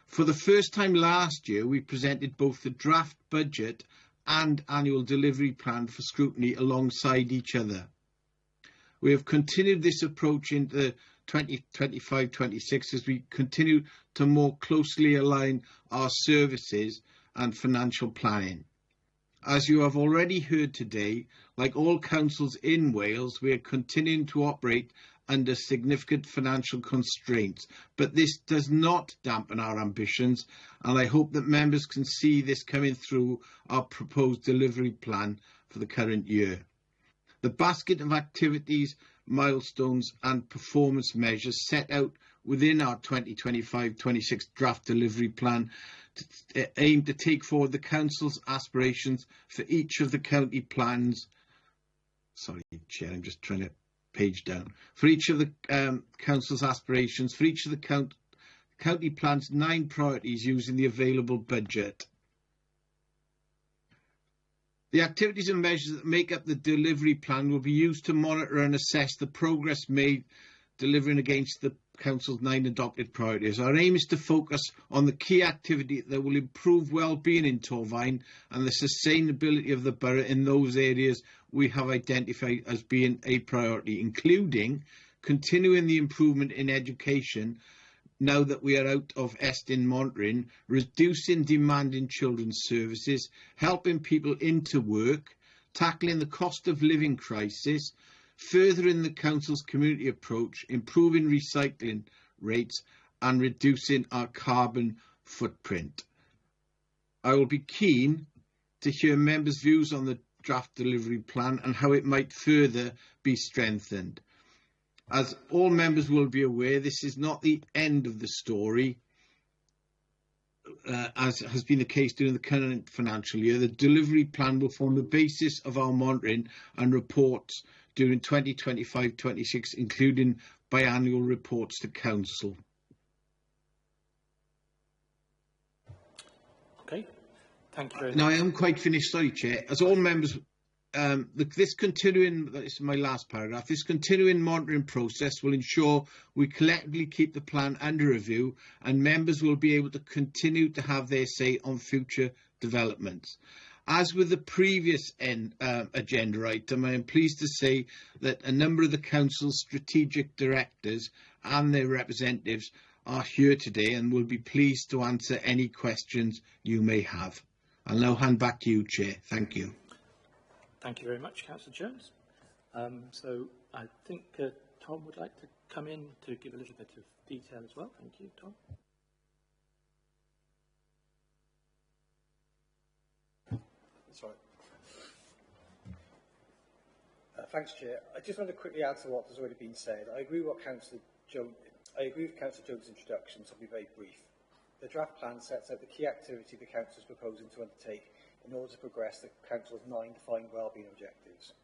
For the first time last year, we presented both the draft budget and annual delivery plan for scrutiny alongside each other. We have continued this approach into 2025-26 as we continue to more closely align our services and financial planning. As you have already heard today, like all councils in Wales, we are continuing to operate under significant financial constraints, but this does not dampen our ambitions, and I hope that members can see this coming through our proposed delivery plan for the current year. The basket of activities, milestones and performance measures set out within our 2025-26 draft delivery plan aim to take forward the Council's aspirations for each of the county plans. Sorry, Chair, I'm just trying to page down. For each of the Council's aspirations, for each of the county plans, 9 priorities using the available budget. The activities and measures that make up the delivery plan will be used to monitor and assess the progress made delivering against the Council's 9 adopted priorities. Our aim is to focus on the key activity that will improve well-being in Torfaen and the sustainability of the borough in those areas we have identified as being a priority, including continuing the improvement in education now that we are out of Estyn monitoring, reducing demand in children's services, helping people into work, tackling the cost of living crisis, furthering the Council's community approach, improving recycling rates and reducing our carbon footprint. I will be keen to hear members' views on the draft delivery plan and how it might further be strengthened. As all members will be aware, this is not the end of the story. As has been the case during the current financial year, the delivery plan will form the basis of our monitoring and reports during 2025-26, including biannual reports to Council. Okay, thank you very much. Now, I am quite finished, sorry, Chair. As all members, this is my last paragraph, this continuing monitoring process will ensure we collectively keep the plan under review and members will be able to continue to have their say on future developments. As with the previous agenda item, I am pleased to say that a number of the Council's strategic directors and their representatives are here today and will be pleased to answer any questions you may have. I'll now hand back to you, Chair. Thank you. Thank you very much, Councillor Jones. So I think Tom would like to come in to give a little bit of detail as well. Thank you, Tom. Sorry. Thanks, Chair. I just want to quickly add to what has already been said. I agree with Councillor Jones' introduction, so I'll be very brief. The draft plan sets out the key activity the Council is proposing to undertake in order to progress the Council's 9 defined wellbeing objectives.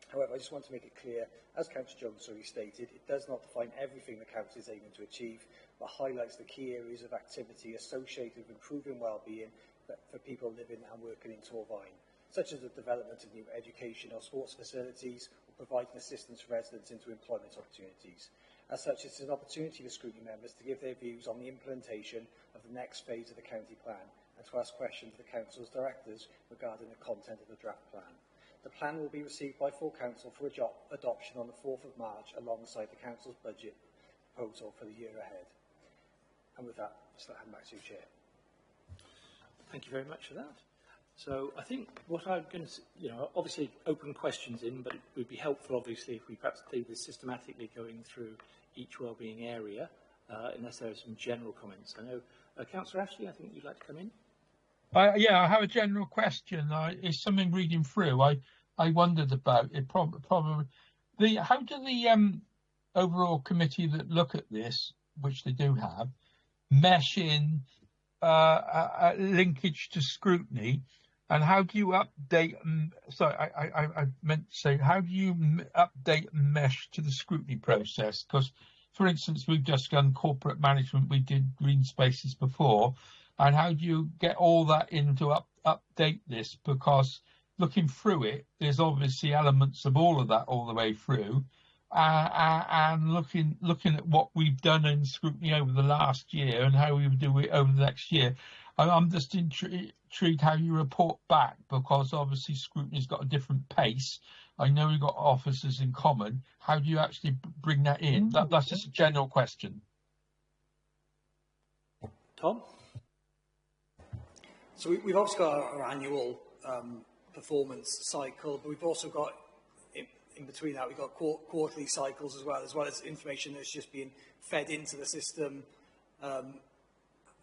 However, I just want to make it clear, as Councillor Jones already stated, it does not define everything the Council is aiming to achieve, but highlights the key areas of activity associated with improving wellbeing for people living and working in Torfaen, such as the development of new education or sports facilities, or providing assistance for residents into employment opportunities. As such, it's an opportunity for scrutiny members to give their views on the implementation of the next phase of the county plan and to ask questions of the Council's directors regarding the content of the draft plan. The plan will be received by full Council for adoption on the 4th of March alongside the Council's budget proposal for the year ahead. And with that, I'll hand back to you, Chair. Thank you very much for that. So I think what I'm going to, obviously open questions in, but it would be helpful, obviously, if we perhaps do this systematically going through each wellbeing area, unless there are some general comments. I know, Councillor Ashley, I think you'd like to come in. Yeah, I have a general question. It's something reading through. I wondered about it. Probably how do the overall committee that look at this, which they do have, mesh in a linkage to scrutiny, and how do you update? Sorry, I meant to say, how do you update and mesh to the scrutiny process? Because, for instance, we've just done corporate management. We did green spaces before. And how do you get all that in to update this? Because looking through it, there's obviously elements of all of that all the way through. And looking at what we've done in scrutiny over the last year and how we would do it over the next year, I'm just intrigued how you report back, because obviously scrutiny's got a different pace. I know we've got officers in common. How do you actually bring that in? That's just a general question. Tom? So we've also got our annual performance cycle, but we've also got, in between that, we've got quarterly cycles as well as information that's just being fed into the system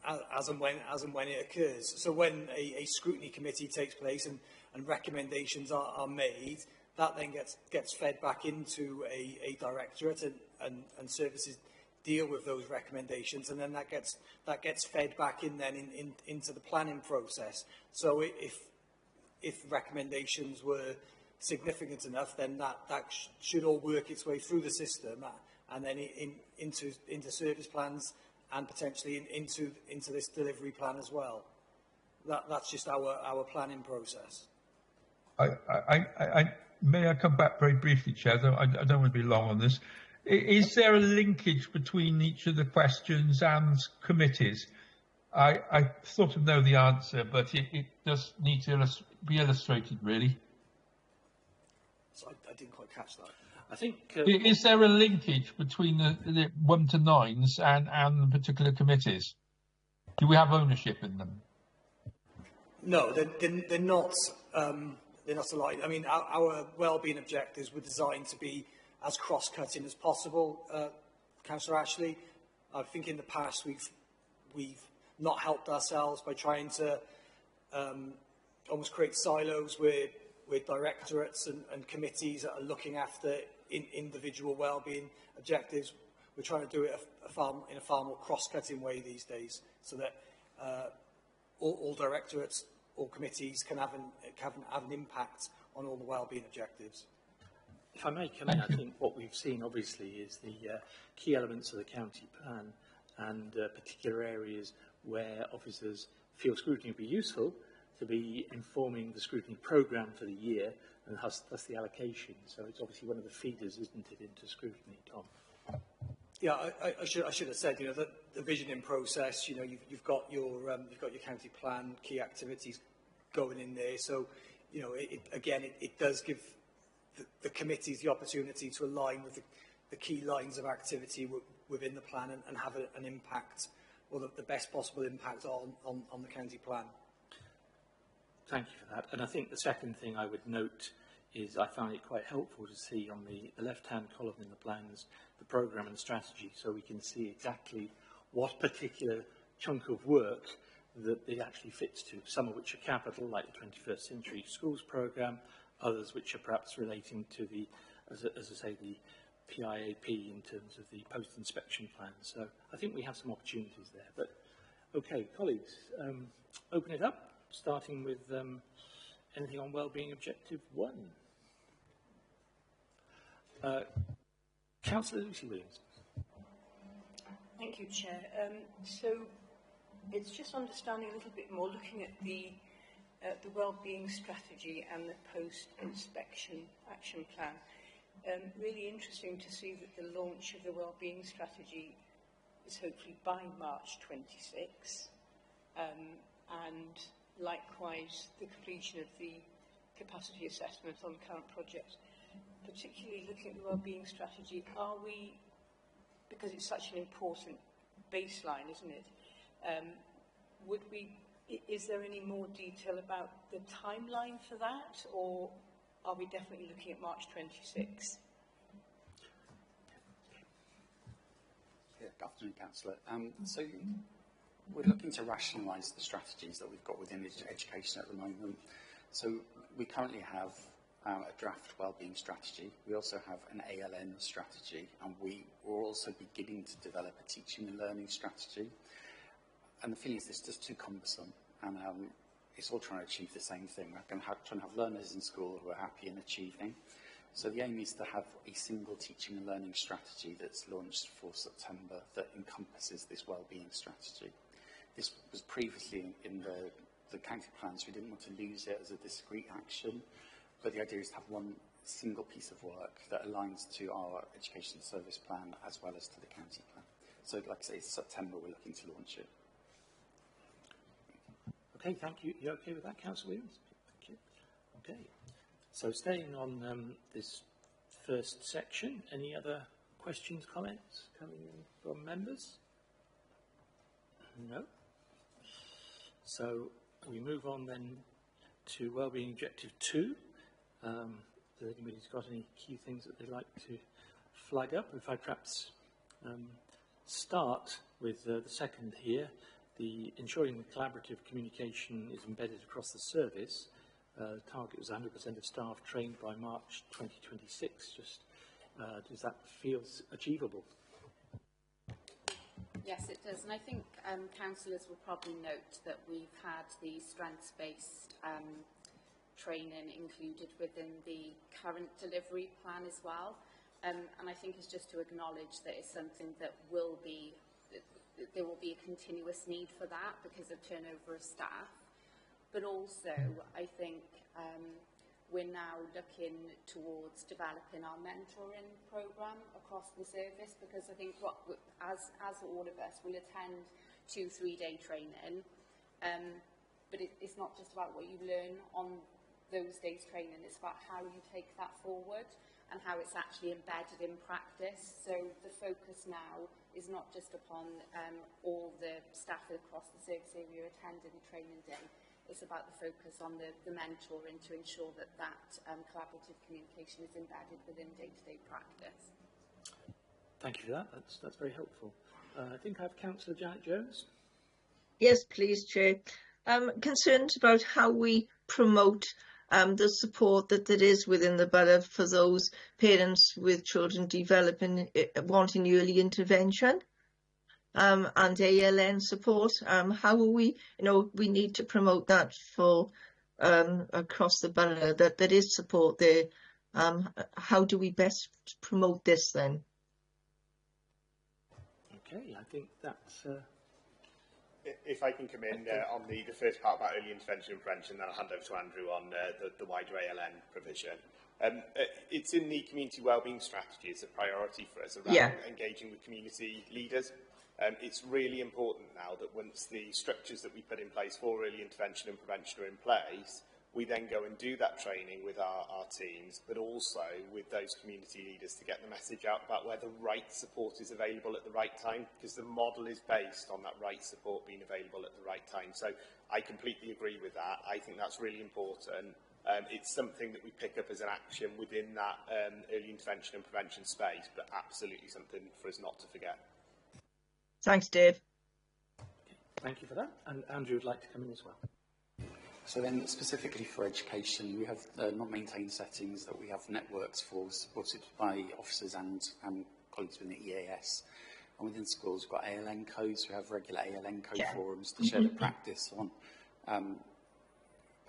as and when it occurs. So when a scrutiny committee takes place and recommendations are made, that then gets fed back into a directorate and services deal with those recommendations, and then that gets fed back into the planning process. So if recommendations were significant enough, then that should all work its way through the system and then into service plans and potentially into this delivery plan as well. That's just our planning process. May I come back very briefly, Chair? I don't want to be long on this. Is there a linkage between each of the questions and committees? I sort of know the answer, but it does need to be illustrated, really. So I didn't quite catch that. I think... Is there a linkage between the 1 to 9s and the particular committees? Do we have ownership in them? No, they're not. They're not aligned. I mean, our wellbeing objectives were designed to be as cross-cutting as possible. Councillor Ashley, I think in the past we've not helped ourselves by trying to almost create silos with directorates and committees that are looking after individual wellbeing objectives. We're trying to do it in a far more cross-cutting way these days, so that all directorates, all committees can have an impact on all the wellbeing objectives. If I may come in, I think what we've seen obviously is the key elements of the county plan and particular areas where officers feel scrutiny would be useful to be informing the scrutiny programme for the year, and thus the allocation. So it's obviously one of the feeders, isn't it, into scrutiny, Tom? Yeah, I should have said, you know, the visioning process. You know, you've got your county plan, key activities going in there. So, you know, it does give the committees the opportunity to align with the key lines of activity within the plan and have an impact, or the best possible impact on the county plan. Thank you for that. And I think the second thing I would note is I found it quite helpful to see on the left-hand column in the plans the programme and strategy, so we can see exactly what particular chunk of work that it actually fits to, some of which are capital, like the 21st Century Schools programme, others which are perhaps relating to the, as I say, the PIAP in terms of the post-inspection plan. So I think we have some opportunities there. But, okay, colleagues, open it up, starting with anything on wellbeing objective 1. Councillor Lucy Williams. Thank you, Chair. So it's just understanding a little bit more, looking at the wellbeing strategy and the post-inspection action plan. Really interesting to see that the launch of the wellbeing strategy is hopefully by March 26, and likewise the completion of the capacity assessment on the current project. Particularly looking at the wellbeing strategy, are we, because it's such an important baseline, isn't it, is there any more detail about the timeline for that, or are we definitely looking at March 26? Yeah, good afternoon, Councillor. So we're looking to rationalise the strategies that we've got within education at the moment. So we currently have a draft wellbeing strategy. We also have an ALN strategy, and we will also beginning to develop a teaching and learning strategy. And the feeling is this is just too cumbersome, and it's all trying to achieve the same thing. We're going to trying to have learners in school who are happy and achieving. So the aim is to have a single teaching and learning strategy that's launched for September that encompasses this wellbeing strategy. This was previously in the county plans. We didn't want to lose it as a discrete action, but the idea is to have one single piece of work that aligns to our education service plan as well as to the county plan. So, like I say, it's September we're looking to launch it. Okay, thank you. You okay with that, Councillor Williams? Thank you. Okay. So staying on this first section, any other questions, comments coming in from members? No. So we move on then to Wellbeing Objective 2. If anybody's got any key things that they'd like to flag up, if I perhaps start with the second here, the ensuring the collaborative communication is embedded across the service. The target was 100% of staff trained by March 2026. Just does that feel achievable? Yes, it does. And I think councillors will probably note that we've had the strengths-based training included within the current delivery plan as well. And I think it's just to acknowledge that it's something that will be, there will be a continuous need for that because of turnover of staff. But also, I think we're now looking towards developing our mentoring programme across the service, because I think as all of us will attend 2-3 day training, but it's not just about what you learn on those days training. It's about how you take that forward and how it's actually embedded in practice. So the focus now is not just upon all the staff across the service area attending the training day. It's about the focus on the mentoring to ensure that collaborative communication is embedded within day-to-day practice. Thank you for that. That's very helpful. I think I have Councillor Janet Jones. Yes, please, Chair. Concerned about how we promote the support that there is within the borough for those parents with children developing, wanting early intervention and ALN support. How are we, we need to promote that for across the borough, that there is support there. How do we best promote this then? Okay, I think that's... If I can come in on the first part about early intervention and prevention, then I'll hand over to Andrew on the wider ALN provision. It's in the community wellbeing strategy as a priority for us around engaging with community leaders. It's really important now that once the structures that we put in place for early intervention and prevention are in place, we then go and do that training with our teams, but also with those community leaders to get the message out about where the right support is available at the right time, because the model is based on that right support being available at the right time. So I completely agree with that. I think that's really important. It's something that we pick up as an action within that early intervention and prevention space, but absolutely something for us not to forget. Thanks, Dave. Thank you for that. And Andrew would like to come in as well. So then, specifically for education, we have non-maintained settings that we have networks for, supported by officers and colleagues within the EAS. And within schools, we've got ALN codes. We have regular ALN code forums to share the practice on.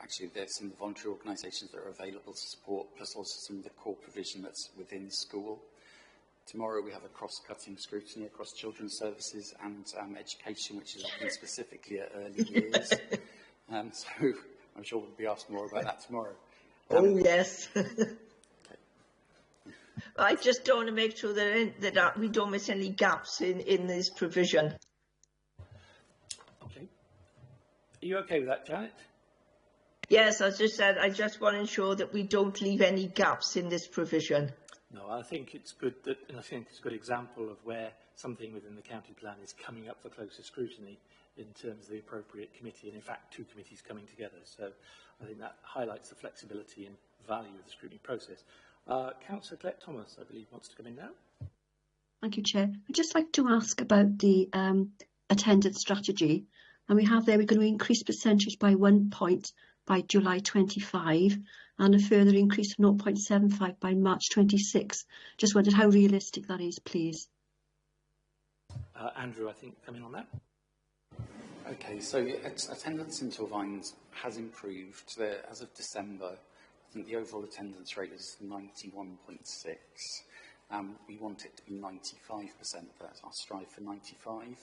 Actually, there's some voluntary organisations that are available to support, plus also some of the core provision that's within school. Tomorrow we have a cross-cutting scrutiny across children's services and education, which is looking specifically at early years. So I'm sure we'll be asked more about that tomorrow. Oh, yes. I just don't want to make sure that we don't miss any gaps in this provision. Okay. Are you okay with that, Janet? Yes, as I said, I just want to ensure that we don't leave any gaps in this provision. No, I think it's good that, and I think it's a good example of where something within the county plan is coming up for closer scrutiny in terms of the appropriate committee, and in fact 2 committees coming together. So I think that highlights the flexibility and value of the scrutiny process. Councillor Colette Thomas, I believe, wants to come in now. Thank you, Chair. I'd just like to ask about the attendance strategy. And we have there, we're going to increase percentage by 1 point by July 25 and a further increase of 0.75 by March 26. Just wondered how realistic that is, please. Andrew, I think, come in on that. Okay, so attendance in Torvines has improved. As of December, I think the overall attendance rate is 91.6. We want it to be 95%. That's our strive for 95.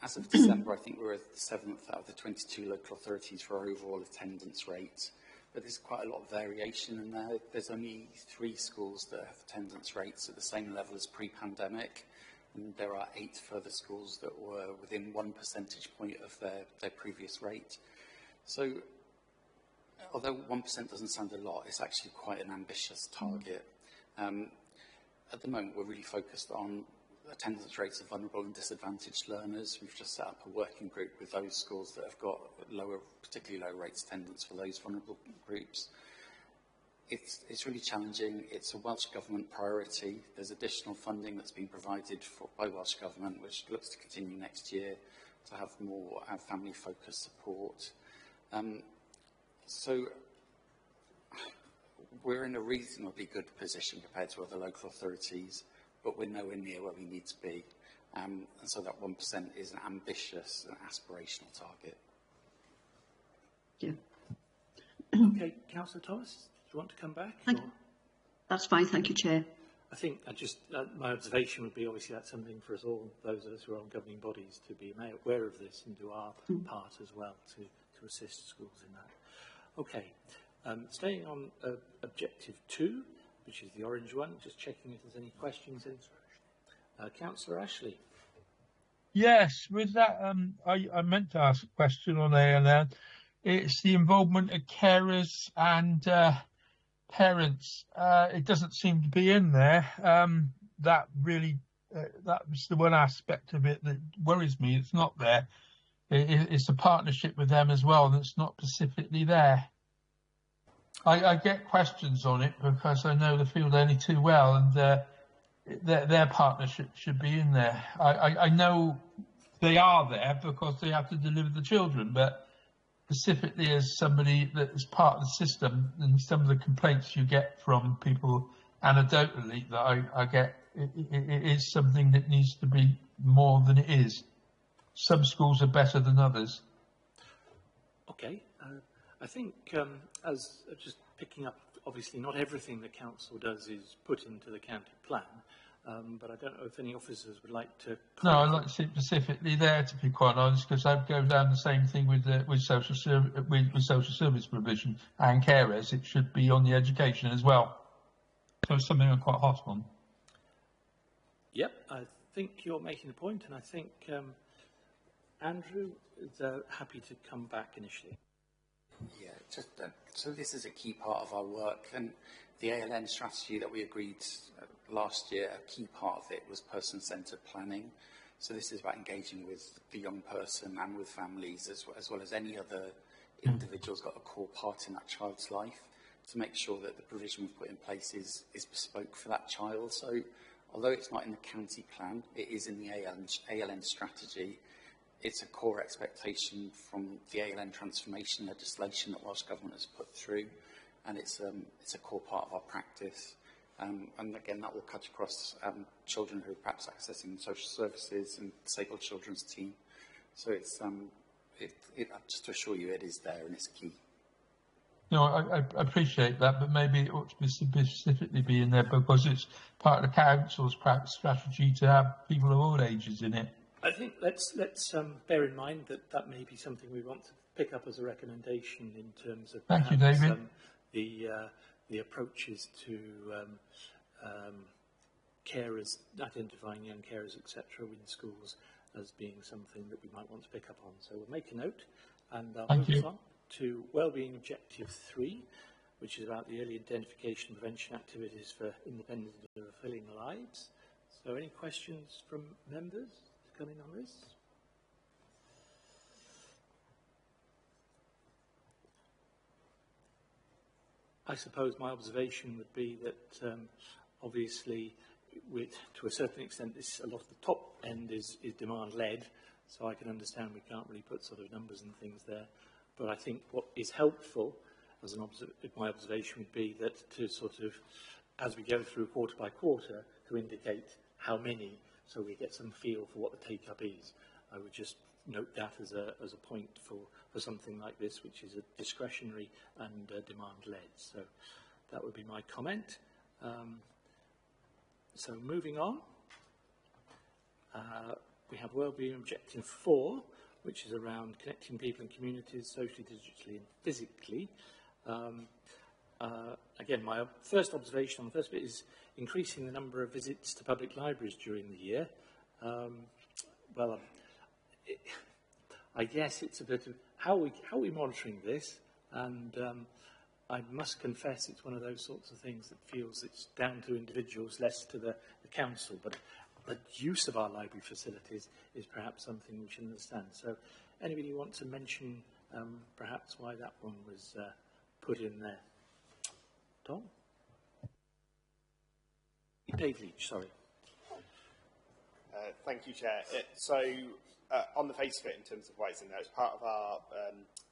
As of December, I think we're at the 7th out of the 22 local authorities for our overall attendance rate. But there's quite a lot of variation in there. There's only 3 schools that have attendance rates at the same level as pre-pandemic. And there are 8 further schools that were within 1 percentage point of their previous rate. So, although 1% doesn't sound a lot, it's actually quite an ambitious target. At the moment, we're really focused on attendance rates of vulnerable and disadvantaged learners. We've just set up a working group with those schools that have got particularly low rates of attendance for those vulnerable groups. It's really challenging. It's a Welsh Government priority. There's additional funding that's been provided by Welsh Government, which looks to continue next year to have more family-focused support. So we're in a reasonably good position compared to other local authorities, but we're nowhere near where we need to be. And so that 1% is an ambitious and aspirational target. Yeah. Okay, Councillor Thomas, do you want to come back? That's fine, thank you, Chair. I think my observation would be obviously that's something for us all, those of us who are on governing bodies, to be aware of this and do our part as well to assist schools in that. Okay, staying on objective 2, which is the orange one, just checking if there's any questions. Councillor Ashley. Yes, with that, I meant to ask a question on ALN. it's the involvement of carers and parents. It doesn't seem to be in there. That really, that was the one aspect of it that worries me. It's not there. It's a partnership with them as well that's not specifically there. I get questions on it because I know the field only too well, and their partnership should be in there. I know they are there because they have to deliver the children, but specifically as somebody that is part of the system, and some of the complaints you get from people anecdotally that I get, it is something that needs to be more than it is. Some schools are better than others. Okay, I think as just picking up, obviously not everything the council does is put into the county plan, but I don't know if any officers would like to. No, I'd like to see it specifically there, to be quite honest, because I'd go down the same thing with social service provision and carers. It should be on the education as well. So it's something I'm quite hot on. Yep, I think you're making a point, and I think Andrew is happy to come back initially. Yeah, just so this is a key part of our work, and the ALN strategy that we agreed last year, a key part of it was person-centred planning. So this is about engaging with the young person and with families, as well as any other individual's got a core part in that child's life, to make sure that the provision we've put in place is bespoke for that child. So although it's not in the county plan, it is in the ALN strategy. It's a core expectation from the ALN transformation legislation that Welsh Government has put through, and it's a core part of our practice. And again, that will cut across children who are perhaps accessing social services and disabled children's team. So it's just to assure you, it is there and it's key. No, I appreciate that, but maybe it ought to be specifically be in there because it's part of the council's strategy to have people of all ages in it. I think let's bear in mind that may be something we want to pick up as a recommendation in terms of Thank you, David. The approaches to carers, identifying young carers, etc., in schools as being something that we might want to pick up on. So we'll make a note, and I'll move on to Wellbeing Objective 3, which is about the early identification and prevention activities for independent and fulfilling lives. So any questions from members coming on this? I suppose my observation would be that obviously, to a certain extent, a lot of the top end is demand-led, so I can understand we can't really put sort of numbers and things there. But I think what is helpful, as my observation would be that to sort of, as we go through quarter by quarter, to indicate how many, so we get some feel for what the take-up is. I would just note that as a point for something like this, which is a discretionary and demand-led. So that would be my comment. So moving on, we have Wellbeing Objective 4, which is around connecting people and communities socially, digitally and physically. Again, my first observation on the first bit is increasing the number of visits to public libraries during the year. I guess it's a bit of how are we monitoring this, and I must confess it's one of those sorts of things that feels it's down to individuals, less to the council, but the use of our library facilities is perhaps something we should understand. So anybody want to mention perhaps why that one was put in there? Tom? Dave Leach, sorry. Thank you, Chair. On the face of it, in terms of why it's in there, it's part of our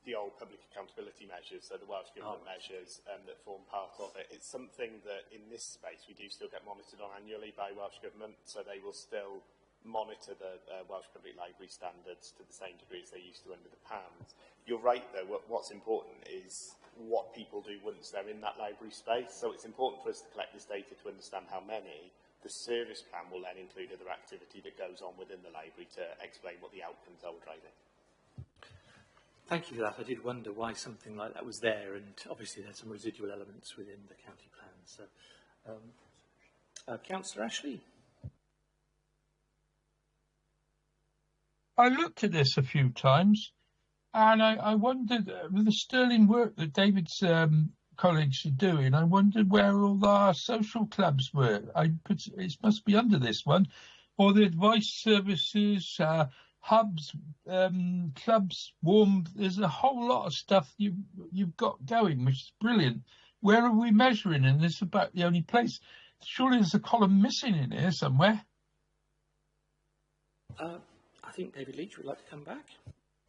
the old public accountability measures, so the Welsh Government measures that form part of it. It's something that in this space we do still get monitored on annually by Welsh Government, so they will still monitor the Welsh Public Library standards to the same degree as they used to under the PANS. You're right though, what's important is what people do once they're in that library space, so it's important for us to collect this data to understand how many. The service plan will then include other activity that goes on within the library to explain what the outcomes are we're driving. Thank you for that. I did wonder why something like that was there, and obviously there's some residual elements within the county plan. So, Councillor Ashley. I looked at this a few times, And I wondered, with the sterling work that David's colleagues are doing, I wondered where all our social clubs were. It must be under this one, or the advice services, hubs, clubs, warm. There's a whole lot of stuff you've got going, which is brilliant. Where are we measuring? And this is about the only place. Surely there's a column missing in here somewhere. I think David Leach would like to come back.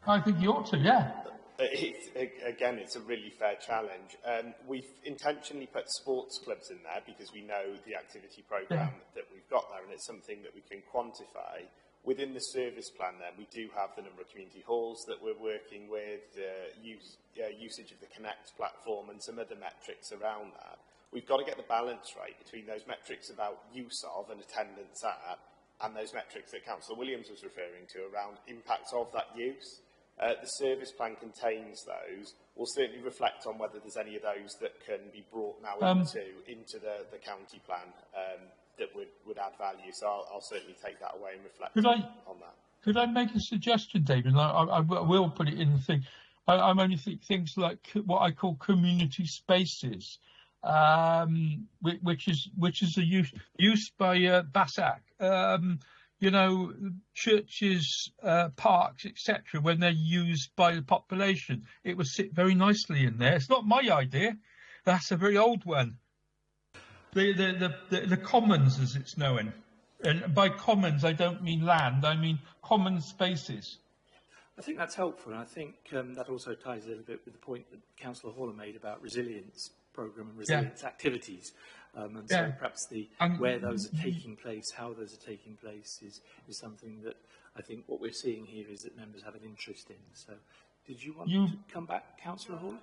I think you ought to, yeah. Again, it's a really fair challenge. We've intentionally put sports clubs in there because we know the activity programme that we've got there, and it's something that we can quantify. Within the service plan then, we do have the number of community halls that we're working with, usage of the Connect platform and some other metrics around that. We've got to get the balance right between those metrics about use of and attendance at, and those metrics that Councillor Williams was referring to around impact of that use. The service plan contains those. We'll certainly reflect on whether there's any of those that can be brought now into the county plan that would add value. So I'll certainly take that away and reflect on that. Could I make a suggestion, David? I will put it in the thing. I'm only thinking things like what I call community spaces, which is a use by BASAC. You know, churches, parks, etc., when they're used by the population. It would sit very nicely in there. It's not my idea. That's a very old one. The commons, as it's known. And by commons, I don't mean land. I mean common spaces. I think that's helpful, and I think that also ties a little bit with the point that Councillor Haller made about resilience programme and resilience activities. So perhaps where those are taking place, how those are taking place is something that I think what we're seeing here is that members have an interest in. So did you want to come back, Councillor Hall?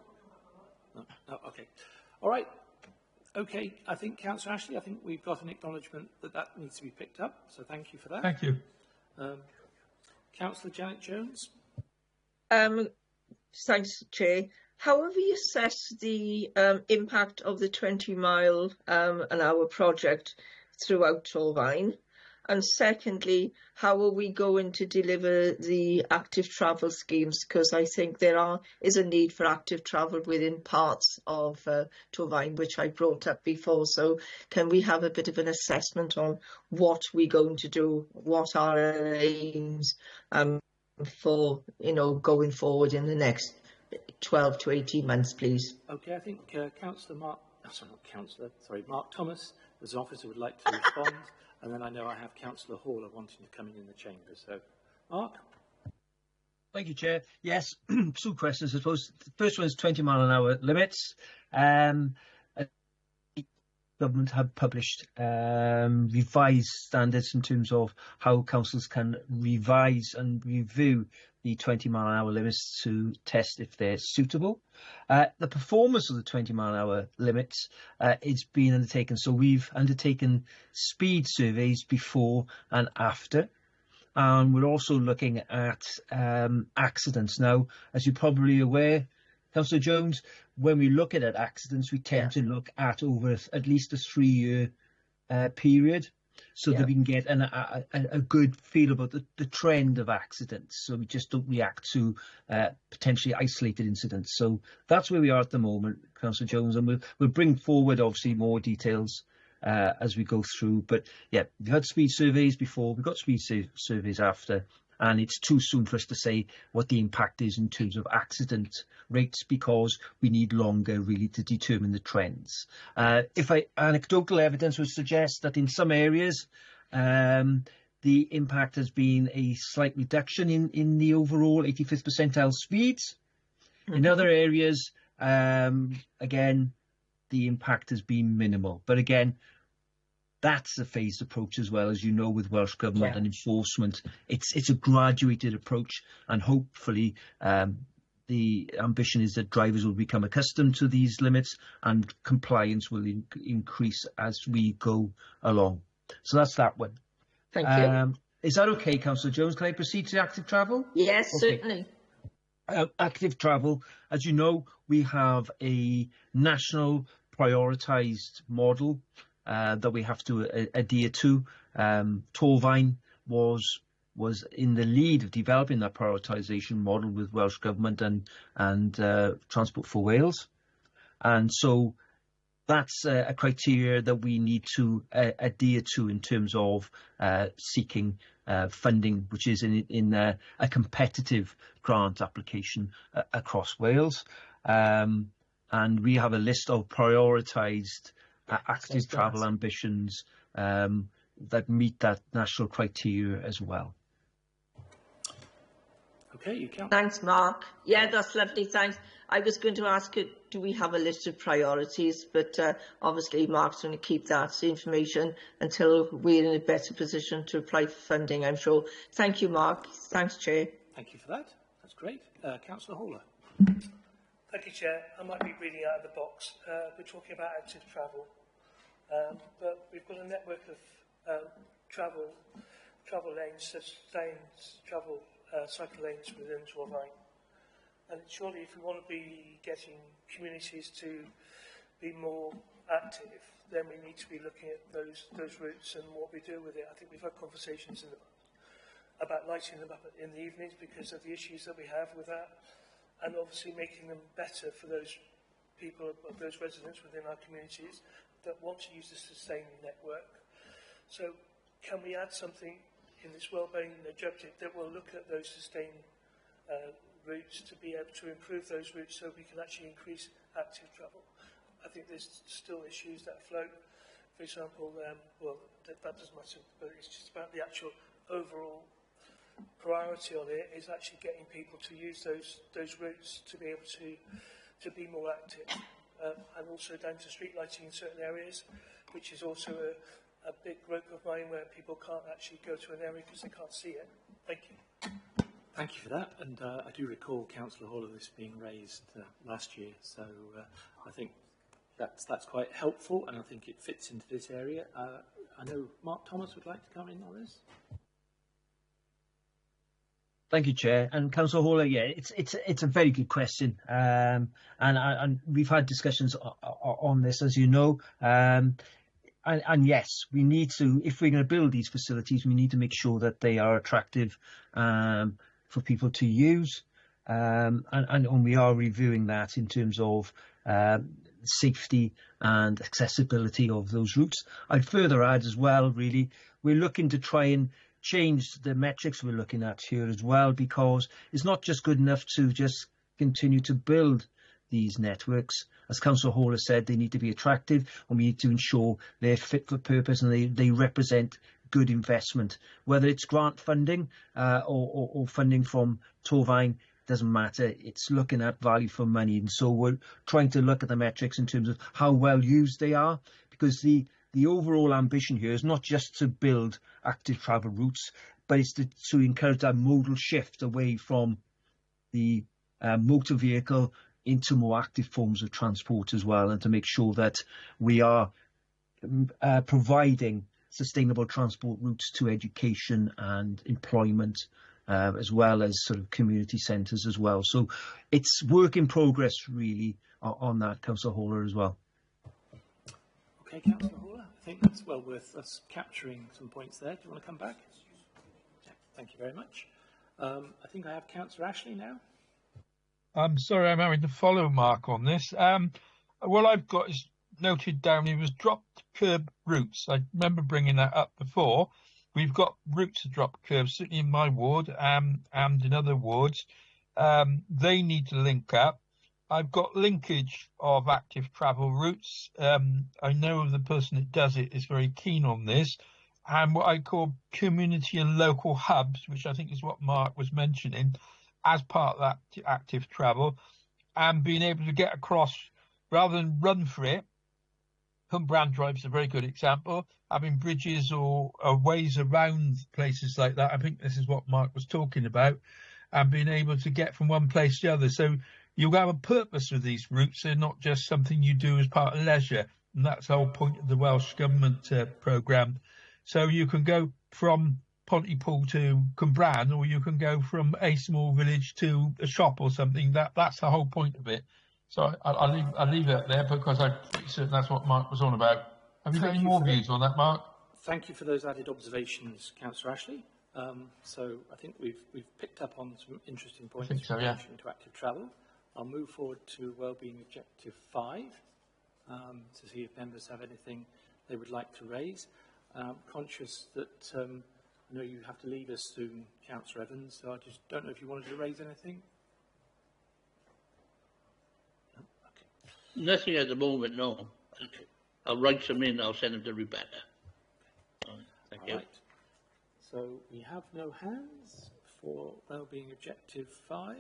No, okay. All right. Okay, I think, Councillor Ashley, I think we've got an acknowledgement that needs to be picked up. So thank you for that. Thank you. Councillor Janet Jones. Thanks, Chair. How have you assessed the impact of the 20-mile-an-hour project throughout Torfaen? And secondly, how are we going to deliver the active travel schemes? Because I think there is a need for active travel within parts of Torfaen, which I brought up before. So can we have a bit of an assessment on what we're going to do, what are our aims for, going forward in the next 12 to 18 months, please? Okay, I think Mark Thomas, as an officer, would like to respond. And then I know I have Councillor Hall wanting to come in the chamber. So, Mark? Thank you, Chair. Yes, two questions, I suppose. The first one is 20-mile-an-hour limits. Government have published revised standards in terms of how councils can revise and review the 20-mile-an-hour limits to test if they're suitable. The performance of the 20-mile-an-hour limits is being undertaken. So we've undertaken speed surveys before and after. And we're also looking at accidents. Now, as you're probably aware, Councillor Jones, when we look at accidents, we tend to look at over at least a 3-year period, so that we can get a good feel about the trend of accidents, so we just don't react to potentially isolated incidents. So that's where we are at the moment, Councillor Jones, and we'll bring forward obviously more details as we go through. But yeah, we've had speed surveys before, we've got speed surveys after, and it's too soon for us to say what the impact is in terms of accident rates, because we need longer really to determine the trends. Anecdotal evidence would suggest that in some areas the impact has been a slight reduction in the overall 85th percentile speeds. In other areas, again, the impact has been minimal. But again, that's a phased approach as well, as you know, with Welsh Government and enforcement. It's a graduated approach, and hopefully the ambition is that drivers will become accustomed to these limits and compliance will increase as we go along. So that's that one. Thank you. Is that okay, Councillor Jones? Can I proceed to active travel? Yes, certainly. Active travel, as you know, we have a national prioritised model that we have to adhere to. Torfaen was was in the lead of developing that prioritisation model with Welsh Government and Transport for Wales. And so that's a criteria that we need to adhere to in terms of seeking funding, which is in a competitive grant application across Wales. And we have a list of prioritised active travel ambitions that meet that national criteria as well. Okay, you can. Thanks, Mark. Yeah, that's lovely. Thanks. I was going to ask you, do we have a list of priorities? But obviously, Mark's going to keep that information until we're in a better position to apply for funding, I'm sure. Thank you, Mark. Thanks, Chair. Thank you for that. That's great. Councillor Haller. Thank you, Chair. I might be reading out of the box. We're talking about active travel, but we've got a network of travel lanes, sustained travel cycle lanes within Torfaen. And surely if we want to be getting communities to be more active, then we need to be looking at those routes and what we do with it. I think we've had conversations in the past about lighting them up in the evenings because of the issues that we have with that, and obviously making them better for those people, those residents within our communities that want to use the sustained network. So can we add something in this wellbeing objective that will look at those sustained routes to be able to improve those routes so we can actually increase active travel? I think there's still issues that float. For example, well, that doesn't matter, but it's just about the actual overall priority on it is actually getting people to use those routes to be able to be more active, and also down to street lighting in certain areas, which is also a big group of mine where people can't actually go to an area because they can't see it. Thank you. Thank you for that. And I do recall, Councillor Haller, this being raised last year, so I think that's quite helpful, and I think it fits into this area. I know Mark Thomas would like to come in on this. Thank you, Chair. And Councillor Haller, yeah, it's a very good question, and we've had discussions on this, as you know. And yes, we need to, if we're going to build these facilities, we need to make sure that they are attractive for people to use, and we are reviewing that in terms of safety and accessibility of those routes. I'd further add as well, really, we're looking to try and change the metrics we're looking at here as well, because it's not just good enough to just continue to build these networks. As Councillor Haller said, they need to be attractive, and we need to ensure they're fit for purpose and they represent good investment. Whether it's grant funding or funding from Torfaen, doesn't matter. It's looking at value for money, and so we're trying to look at the metrics in terms of how well used they are, because the overall ambition here is not just to build active travel routes, but it's to encourage that modal shift away from the motor vehicle into more active forms of transport as well, and to make sure that we are providing sustainable transport routes to education and employment, as well as sort of community centres as well. So it's work in progress really on that, Councillor Haller, as well. Okay, Councillor Haller, I think that's well worth us capturing some points there. Do you want to come back? Yeah, thank you very much. I think I have Councillor Ashley now. I'm sorry, I'm having to follow Mark on this. What I've got is noted down, it was dropped curb routes. I remember bringing that up before. We've got routes to drop curbs, certainly in my ward and in other wards. They need to link up. I've got linkage of active travel routes. I know the person that does it is very keen on this. And what I call community and local hubs, which I think is what Mark was mentioning, as part of that active travel, and being able to get across rather than run for it. Cumbrand Drive is a very good example, having bridges or ways around places like that. I think this is what Mark was talking about, and being able to get from one place to the other. So you have a purpose with these routes. They're not just something you do as part of leisure, and that's the whole point of the Welsh Government programme. So you can go from Pontypool to Cumbrand, or you can go from a small village to a shop or something. That's the whole point of it. So I'll leave it there, because I'm pretty certain that's what Mark was on about. Have you got any more views on that, Mark? Thank you for those added observations, Councillor Ashley. So I think we've picked up on some interesting points I think so, in yeah. relation to active travel. I'll move forward to Wellbeing Objective 5 to see if members have anything they would like to raise. Conscious that I know you have to leave us soon, Councillor Evans, so I just don't know if you wanted to raise anything. No? Okay. Nothing at the moment, no. I'll write some in, I'll send them to Rebecca. Thank you. Right. So we have no hands for Wellbeing Objective 5.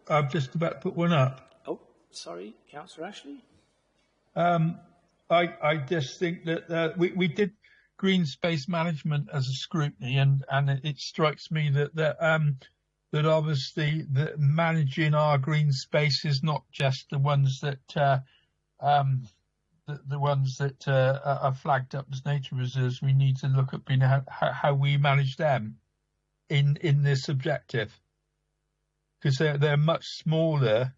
I'm just about to put one up. Oh, sorry, Councillor Ashley. I just think that we did green space management as a scrutiny, and it strikes me that obviously managing our green space is not just the ones that the ones that are flagged up as nature reserves. We need to look at how we manage them in this objective, because they're much smaller.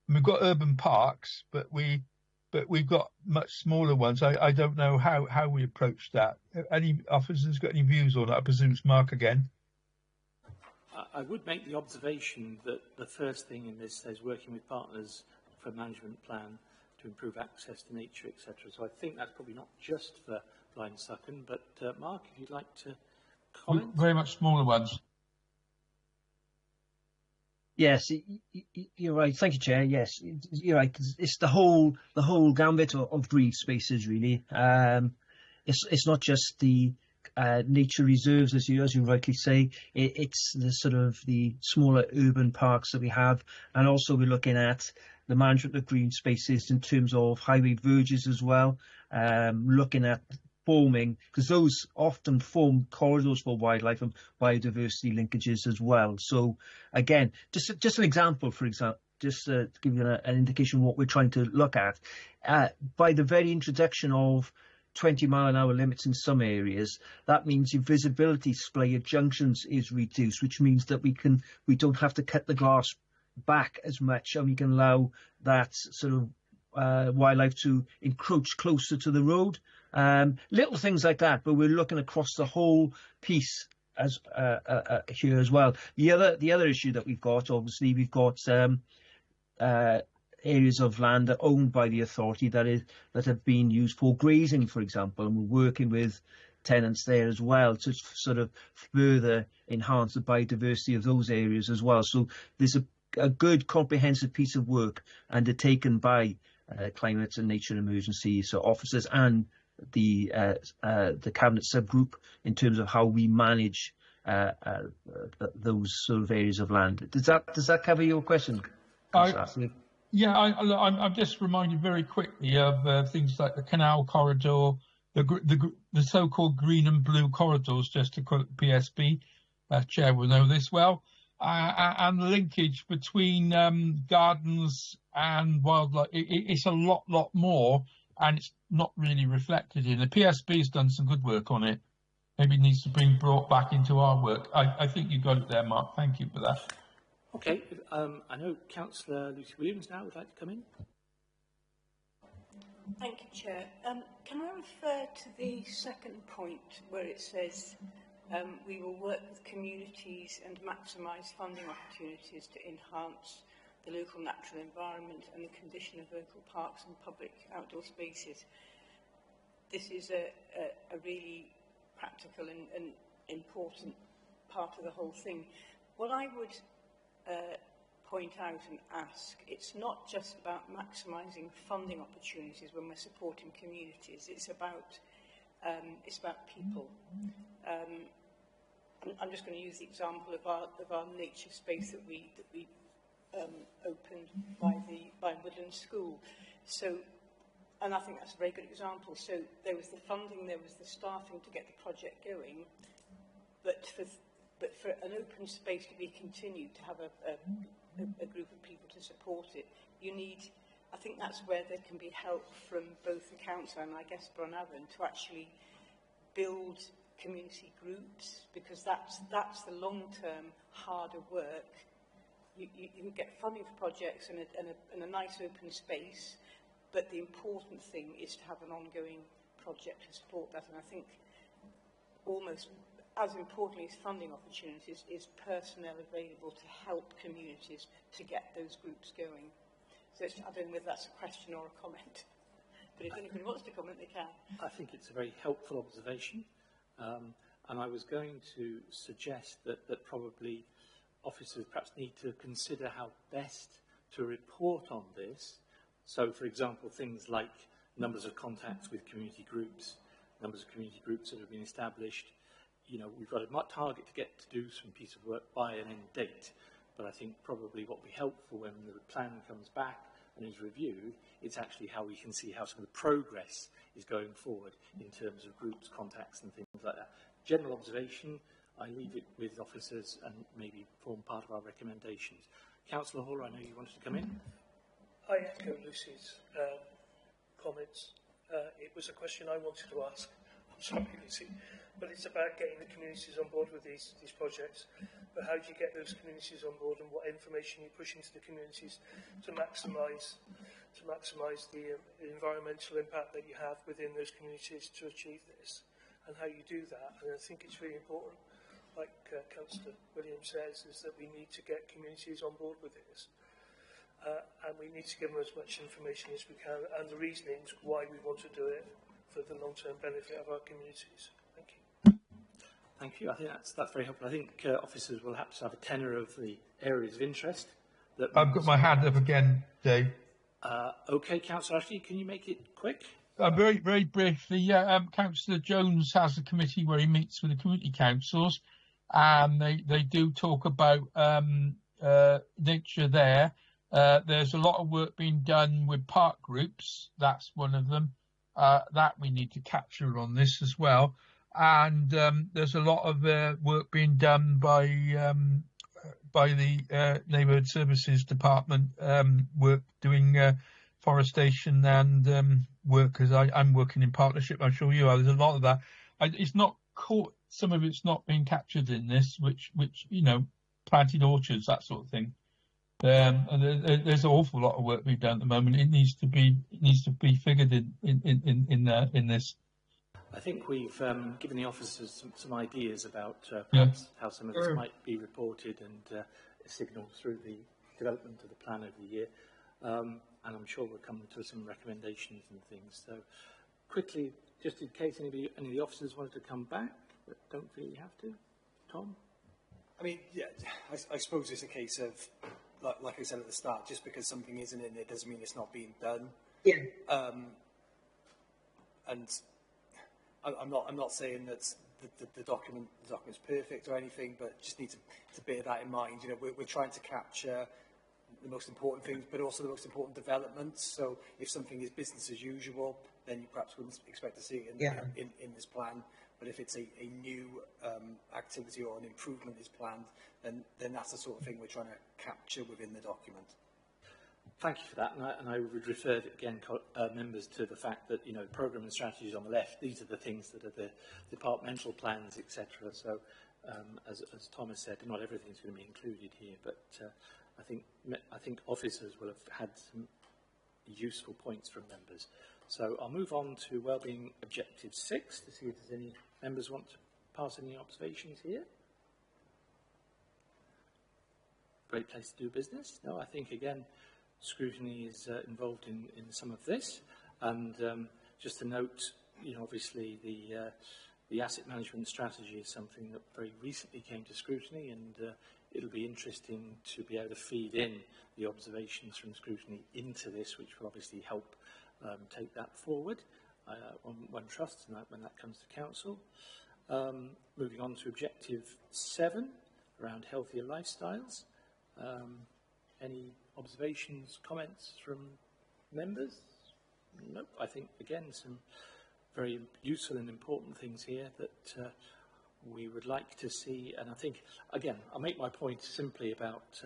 We've got urban parks, but we've got much smaller ones. I don't know how we approach that. Any officers got any views on that? I presume it's Mark again. I would make the observation that the first thing in this says working with partners for a management plan to improve access to nature, etc. So I think that's probably not just for Blind Sucken, but Mark, if you'd like to comment. Very much smaller ones. Yes, you're right. Thank you, Chair. Yes, you're right. It's the whole gambit of green spaces, really. It's not just the nature reserves, as you rightly say. It's the sort of the smaller urban parks that we have, and also we're looking at the management of green spaces in terms of highway verges as well. Looking at forming, because those often form corridors for wildlife and biodiversity linkages as well. So again, just an example, for example, just to give you an indication of what we're trying to look at, by the very introduction of 20-mile-an-hour limits in some areas, that means your visibility display at junctions is reduced, which means that we don't have to cut the grass back as much, and we can allow that sort of wildlife to encroach closer to the road. Little things like that, but we're looking across the whole piece as here as well. The other issue that we've got, obviously, we've got areas of land that are owned by the authority that have been used for grazing, for example, and we're working with tenants there as well to sort of further enhance the biodiversity of those areas as well. So there's a good comprehensive piece of work undertaken by Climate and Nature Emergency, so officers and the cabinet subgroup in terms of how we manage those sort of areas of land. Does that cover your question? Yeah, I'm just reminded very quickly of things like the canal corridor, the so-called green and blue corridors, just to quote the PSB. Chair will know this well. And the linkage between gardens and wildlife. It's a lot more, and it's not really reflected in. The PSB's done some good work on it. Maybe it needs to be brought back into our work. I think you got it there, Mark. Thank you for that. Okay, I know Councillor Lucy Williams now would like to come in. Thank you, Chair. Can I refer to the second point where it says we will work with communities and maximise funding opportunities to enhance the local natural environment and the condition of local parks and public outdoor spaces. This is a really practical and important part of the whole thing. What I would point out and ask, it's not just about maximising funding opportunities when we're supporting communities. It's about people. I'm just going to use the example of our nature space that we opened by Woodland School. So, and I think that's a very good example. So there was the funding, there was the staffing to get the project going, but for an open space to be continued, to have a group of people to support it, you need, I think that's where there can be help from both the council and I guess Bronavon to actually build community groups, because that's the long-term harder work. You can get funding for projects and a nice open space, but the important thing is to have an ongoing project to support that. And I think almost as importantly as funding opportunities, is personnel available to help communities to get those groups going. So I don't know whether that's a question or a comment, but if anybody wants to comment, they can. I think it's a very helpful observation, and I was going to suggest that probably officers perhaps need to consider how best to report on this. So, for example, things like numbers of contacts with community groups, numbers of community groups that have been established. You know, we've got a target to get to do some piece of work by an end date, but I think probably what will be helpful when the plan comes back and is reviewed, it's actually how we can see how some of the progress is going forward in terms of groups, contacts and things like that. General observation, I leave it with officers and maybe form part of our recommendations. Councillor Hall, I know you wanted to come in. I echo Lucy's comments. It was a question I wanted to ask. I'm sorry, Lucy. But it's about getting the communities on board with these projects. But how do you get those communities on board, and what information you push into the communities to maximise the environmental impact that you have within those communities to achieve this, and how you do that? And I think it's really important, like Councillor Williams says, is that we need to get communities on board with this. And we need to give them as much information as we can, and the reasonings why we want to do it for the long-term benefit of our communities. Thank you. Thank you. I think that's very helpful. I think officers will have to have a tenor of the areas of interest. That I've got my hand up again, Dave. Okay, Councillor Ashley, can you make it quick? Very, very briefly, Councillor Jones has a committee where he meets with the community councils, and they do talk about nature there. There's a lot of work being done with park groups. That's one of them. That we need to capture on this as well. And there's a lot of work being done by the Neighbourhood Services Department, work doing forestation and work, as I'm working in partnership. I'm sure you are. There's a lot of that. It's not caught. Some of it's not being captured in this, which you know, planted orchards, that sort of thing. And there's an awful lot of work being done at the moment. It needs to be figured in this. I think we've given the officers some ideas about how some of this might be reported and signalled through the development of the plan over the year. And I'm sure we'll come to some recommendations and things. So quickly, just in case any of the officers wanted to come back, but don't feel you have to. Tom? I mean, yeah, I suppose it's a case of, like I said at the start, just because something isn't in there doesn't mean it's not being done. Yeah. And I'm not saying that the document's perfect or anything, but just need to bear that in mind. You know, we're trying to capture the most important things, but also the most important developments. So if something is business as usual, then you perhaps wouldn't expect to see it in this plan. But if it's a new activity or an improvement is planned, then that's the sort of thing we're trying to capture within the document. Thank you for that, and I would refer again members to the fact that, you know, programme and strategies on the left, these are the things that are the departmental plans, etc. So, as Thomas said, not everything's going to be included here, but I think officers will have had some useful points from members. So I'll move on to Wellbeing Objective 6 to see if there's any members want to pass any observations here. Great place to do business. No, I think again, scrutiny is involved in some of this, and just to note, you know, obviously the asset management strategy is something that very recently came to scrutiny, and it'll be interesting to be able to feed in the observations from scrutiny into this, which will obviously help take that forward. One trusts in that when that comes to council. Moving on to Objective 7 around healthier lifestyles. Any observations, comments from members? Nope. I think, again, some very useful and important things here that we would like to see. And I think, again, I'll make my point simply about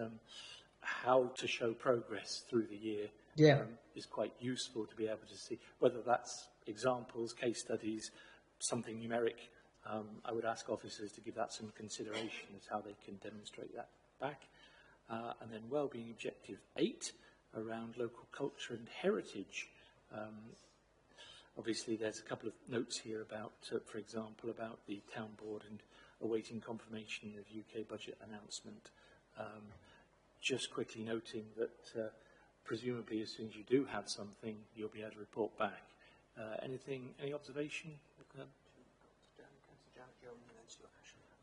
how to show progress through the year. Is quite useful to be able to see, whether that's examples, case studies, something numeric. I would ask officers to give that some consideration as how they can demonstrate that back. And then Wellbeing Objective 8 around local culture and heritage. obviously, there's a couple of notes here about, for example, about the town board and awaiting confirmation of UK budget announcement. Just quickly noting that presumably as soon as you do have something, you'll be able to report back. Any observation?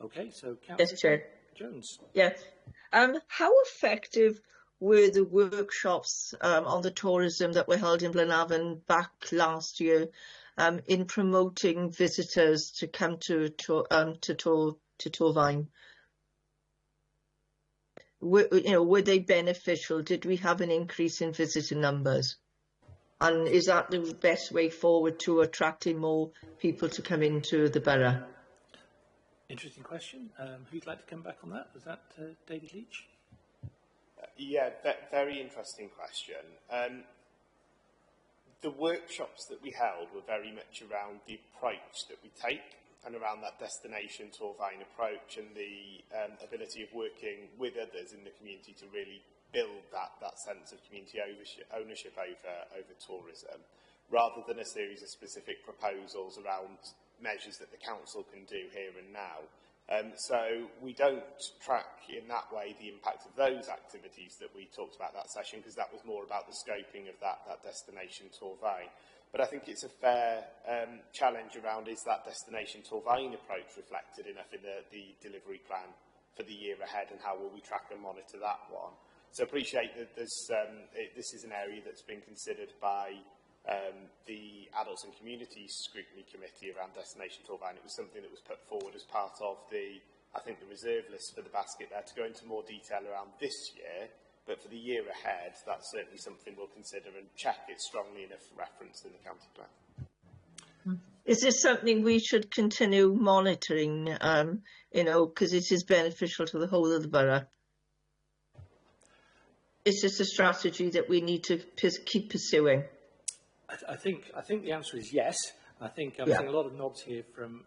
Okay, so Yes, Chair. Jones. Yes. How effective were the workshops on the tourism that were held in Blenavon back last year in promoting visitors to come to Torfaen? Were they beneficial? Did we have an increase in visitor numbers? And is that the best way forward to attracting more people to come into the borough? Interesting question. Who'd like to come back on that? Was that David Leach? Yeah, very interesting question. The workshops that we held were very much around the approach that we take and around that destination Torfaen approach and the ability of working with others in the community to really build that sense of community ownership over tourism, rather than a series of specific proposals around measures that the council can do here and now. So we don't track in that way the impact of those activities that we talked about that session, because that was more about the scoping of that destination Torfaen. But I think it's a fair challenge around, is that destination Torfaen approach reflected enough in the delivery plan for the year ahead, and how will we track and monitor that one? So appreciate that this is an area that's been considered by the Adults and Communities Scrutiny Committee around Destination Torfaen. It was something that was put forward as part of the reserve list for the basket there, to go into more detail around this year. But for the year ahead, that's certainly something we'll consider and check it strongly enough referenced in the county plan. Is this something we should continue monitoring, because it is beneficial to the whole of the borough? Is this a strategy that we need to keep pursuing? I think the answer is yes. I think I'm seeing a lot of nods here from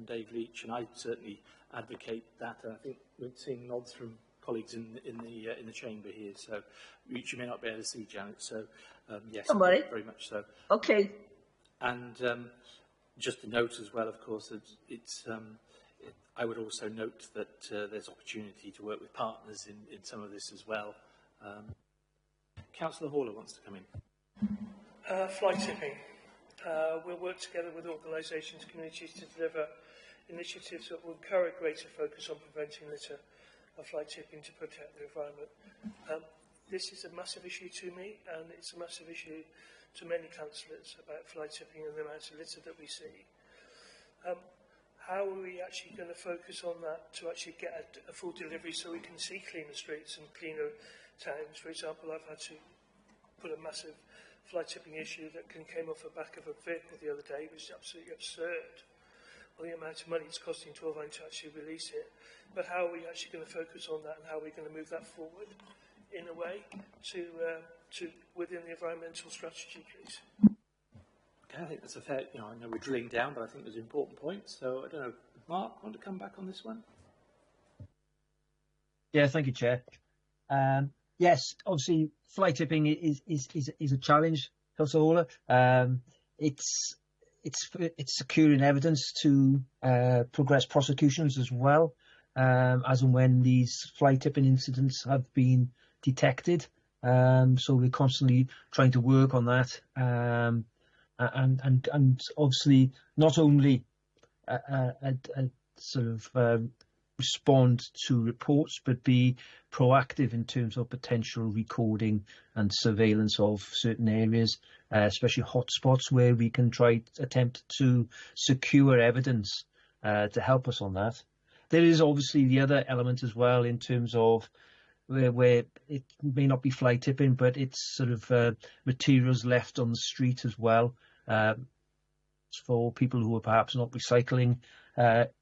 Dave Leach, and I certainly advocate that. And I think we're seeing nods from colleagues in the chamber here. So, which you may not be able to see, Janet. So, yes, very much so. Okay. And just to note as well, of course, I would also note that there's opportunity to work with partners in some of this as well. Councillor Horler wants to come in. Fly tipping. We'll work together with organisations, communities to deliver initiatives that will encourage greater focus on preventing litter and fly tipping to protect the environment. This is a massive issue to me, and it's a massive issue to many councillors about fly tipping and the amount of litter that we see. How are we actually going to focus on that to actually get a full delivery so we can see cleaner streets and cleaner towns? For example, I've had to put a massive fly tipping issue that came off the back of a vehicle the other day, which is absolutely absurd. Well, the amount of money it's costing Torfaen to actually release it. But how are we actually going to focus on that, and how are we going to move that forward in a way to within the environmental strategy, please? Okay, I think that's a fair, I know we're drilling down, but I think there's important points. So I don't know, Mark, want to come back on this one? Yeah, thank you, Chair. Yes, obviously, fly tipping is a challenge, Councillor Horler. It's securing evidence to progress prosecutions as well, as and when these fly tipping incidents have been detected. So we're constantly trying to work on that, and obviously not only sort of respond to reports, but be proactive in terms of potential recording and surveillance of certain areas, especially hotspots, where we can attempt to secure evidence to help us on that. There is obviously the other element as well, in terms of where it may not be fly tipping, but it's sort of materials left on the street as well, for people who are perhaps not recycling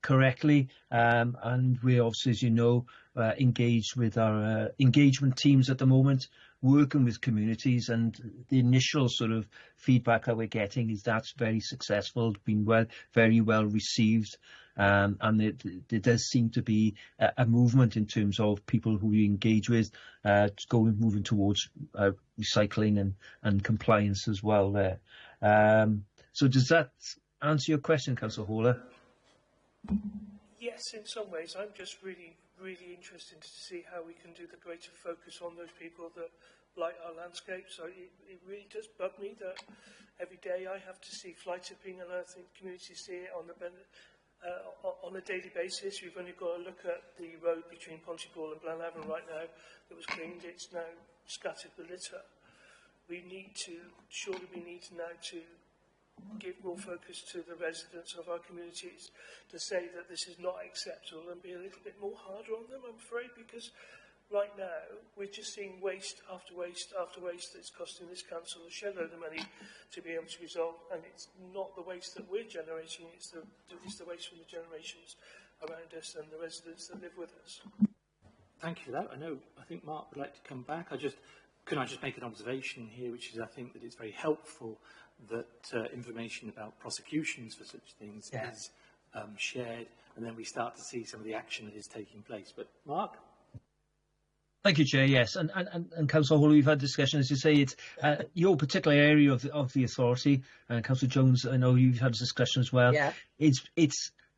correctly, and we're obviously, as you know, engaged with our engagement teams at the moment, working with communities, and the initial sort of feedback that we're getting is that's very successful, been very well received, and there does seem to be a movement in terms of people who we engage with moving towards recycling and compliance as well there. So does that answer your question, Councillor Hawler? Yes, in some ways. I'm just really interested to see how we can do the greater focus on those people that blight our landscapes. So it really does bug me that every day I have to see fly tipping, and I think communities see it on a daily basis. We've only got to look at the road between Pontypool and Blenheim right now that was cleaned. It's now scattered with litter. Surely we need now to give more focus to the residents of our communities to say that this is not acceptable and be a little bit more harder on them, I'm afraid, because right now we're just seeing waste after waste after waste that's costing this council a shed load of money to be able to resolve, and it's not the waste that we're generating, it's the waste from the generations around us and the residents that live with us. Thank you for that. I think Mark would like to come back. Can I just make an observation here, which is I think that it's very helpful that information about prosecutions for such things is shared, and then we start to see some of the action that is taking place. But Mark? Thank you, Chair. Yes, and Councillor Hall, we've had discussion, as you say, it's your particular area of the authority, and Councillor Jones, I know you've had a discussion as well. Yeah. It's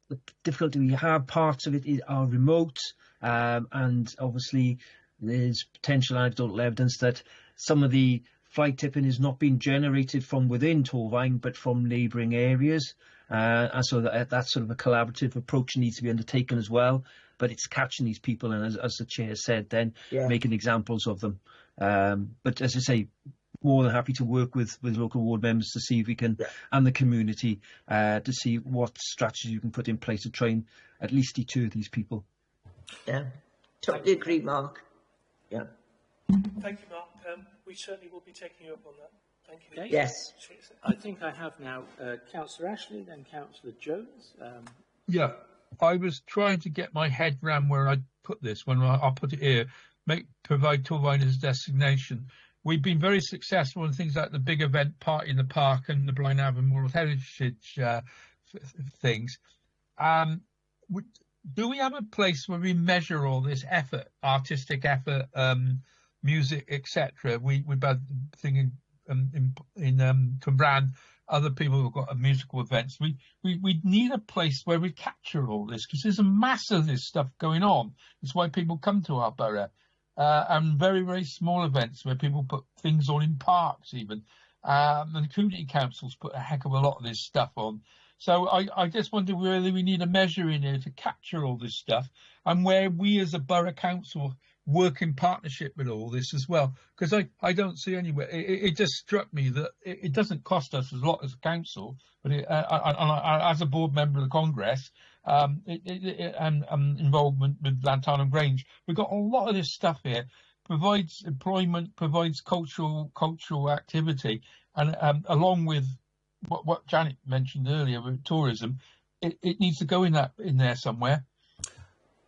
the difficulty we have. Parts of it are remote, and obviously there's potential anecdotal evidence that some of the fly tipping is not being generated from within Torfaen, but from neighbouring areas. And so that's sort of a collaborative approach needs to be undertaken as well. But it's catching these people and, as the Chair said, then making examples of them. But as I say, more than happy to work with local ward members to see if we can, and the community, to see what strategy you can put in place to try and at least deter these people. Yeah, totally agree, Mark. Yeah. Thank you, Mark. We certainly will be taking you up on that. Thank you. Okay. Yes. I think I have now Councillor Ashley, then Councillor Jones. Yeah, I was trying to get my head round where I'd put this. When I'll put it here, provide Torfaen as a destination. We've been very successful in things like the big event Party in the Park and the Blaenavon World Heritage things. Do we have a place where we measure all this effort, artistic effort, music, etc.? We're both thinking in Cumbraen, other people who've got musical events. We need a place where we capture all this, because there's a mass of this stuff going on. It's why people come to our borough. And very, very small events where people put things on in parks even. And the community councils put a heck of a lot of this stuff on. So I just wonder whether we need a measure in here to capture all this stuff, and where we as a borough council work in partnership with all this as well. Because I don't see anywhere. It just struck me that it doesn't cost us a lot as a council, but as a board member of the Congress, and involvement with Llantarnam Grange, we've got a lot of this stuff here. Provides employment, provides cultural activity, and along with what Janet mentioned earlier with tourism, it needs to go in there somewhere.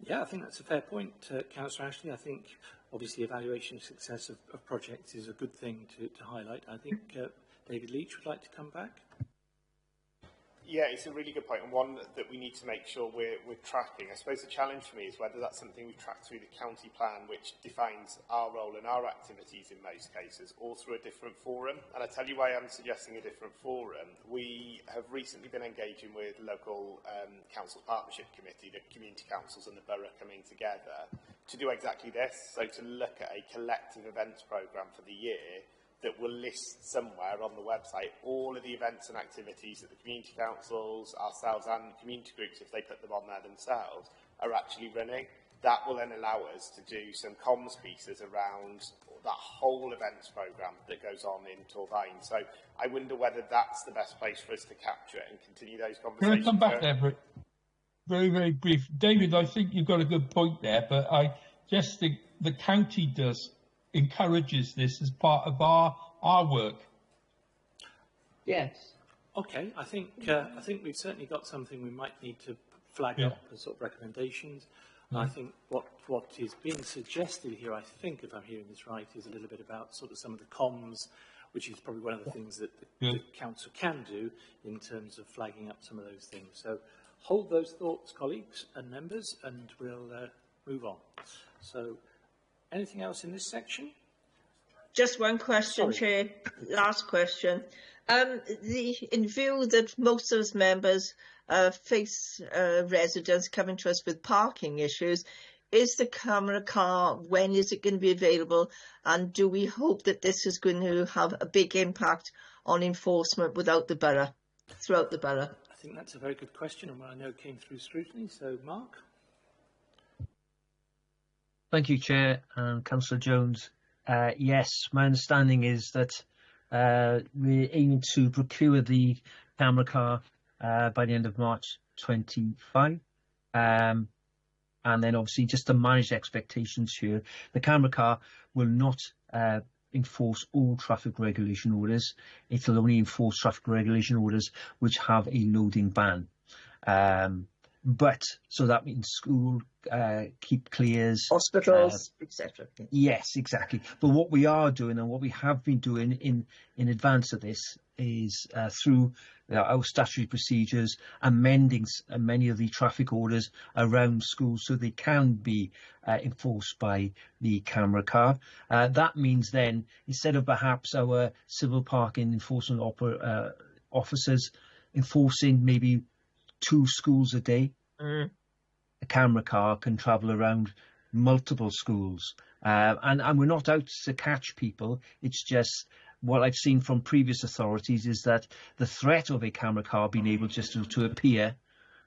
Yeah, I think that's a fair point, Councillor Ashley. I think obviously evaluation of success of projects is a good thing to highlight. I think David Leach would like to come back. Yeah, it's a really good point, and one that we need to make sure we're tracking. I suppose the challenge for me is whether that's something we track through the county plan, which defines our role and our activities in most cases, or through a different forum. And I tell you why I'm suggesting a different forum. We have recently been engaging with local council partnership committee, the community councils and the borough coming together to do exactly this. So to look at a collective events programme for the year that will list somewhere on the website all of the events and activities that the community councils, ourselves and community groups, if they put them on there themselves, are actually running. That will then allow us to do some comms pieces around that whole events programme that goes on in Torfaen. So I wonder whether that's the best place for us to capture it and continue those conversations. Can I come back there, very, very brief? David, I think you've got a good point there, but I just think the county encourages this as part of our work. Yes. Okay, I think we've certainly got something we might need to flag up as sort of recommendations. And I think what is being suggested here, I think, if I'm hearing this right, is a little bit about sort of some of the comms, which is probably one of the things that the council can do in terms of flagging up some of those things. So hold those thoughts, colleagues and members, and we'll move on. So anything else in this section? Just one question, Chair. Last question. In view that most of us members face residents coming to us with parking issues, is the camera car, when is it going to be available? And do we hope that this is going to have a big impact on enforcement throughout the borough? I think that's a very good question, and one I know came through scrutiny. So, Mark? Thank you, Chair, and Councillor Jones. Yes, my understanding is that we're aiming to procure the camera car by the end of March 25. And then obviously just to manage expectations here, the camera car will not enforce all traffic regulation orders. It will only enforce traffic regulation orders which have a loading ban. But so that means school, keep clears, hospitals, etc. Yes, exactly. But what we are doing and what we have been doing in advance of this is through our statutory procedures, amending many of the traffic orders around schools so they can be enforced by the camera car. That means then, instead of perhaps our civil parking enforcement officers enforcing maybe 2 schools a day, a camera car can travel around multiple schools. And we're not out to catch people. It's just what I've seen from previous authorities is that the threat of a camera car being able just to appear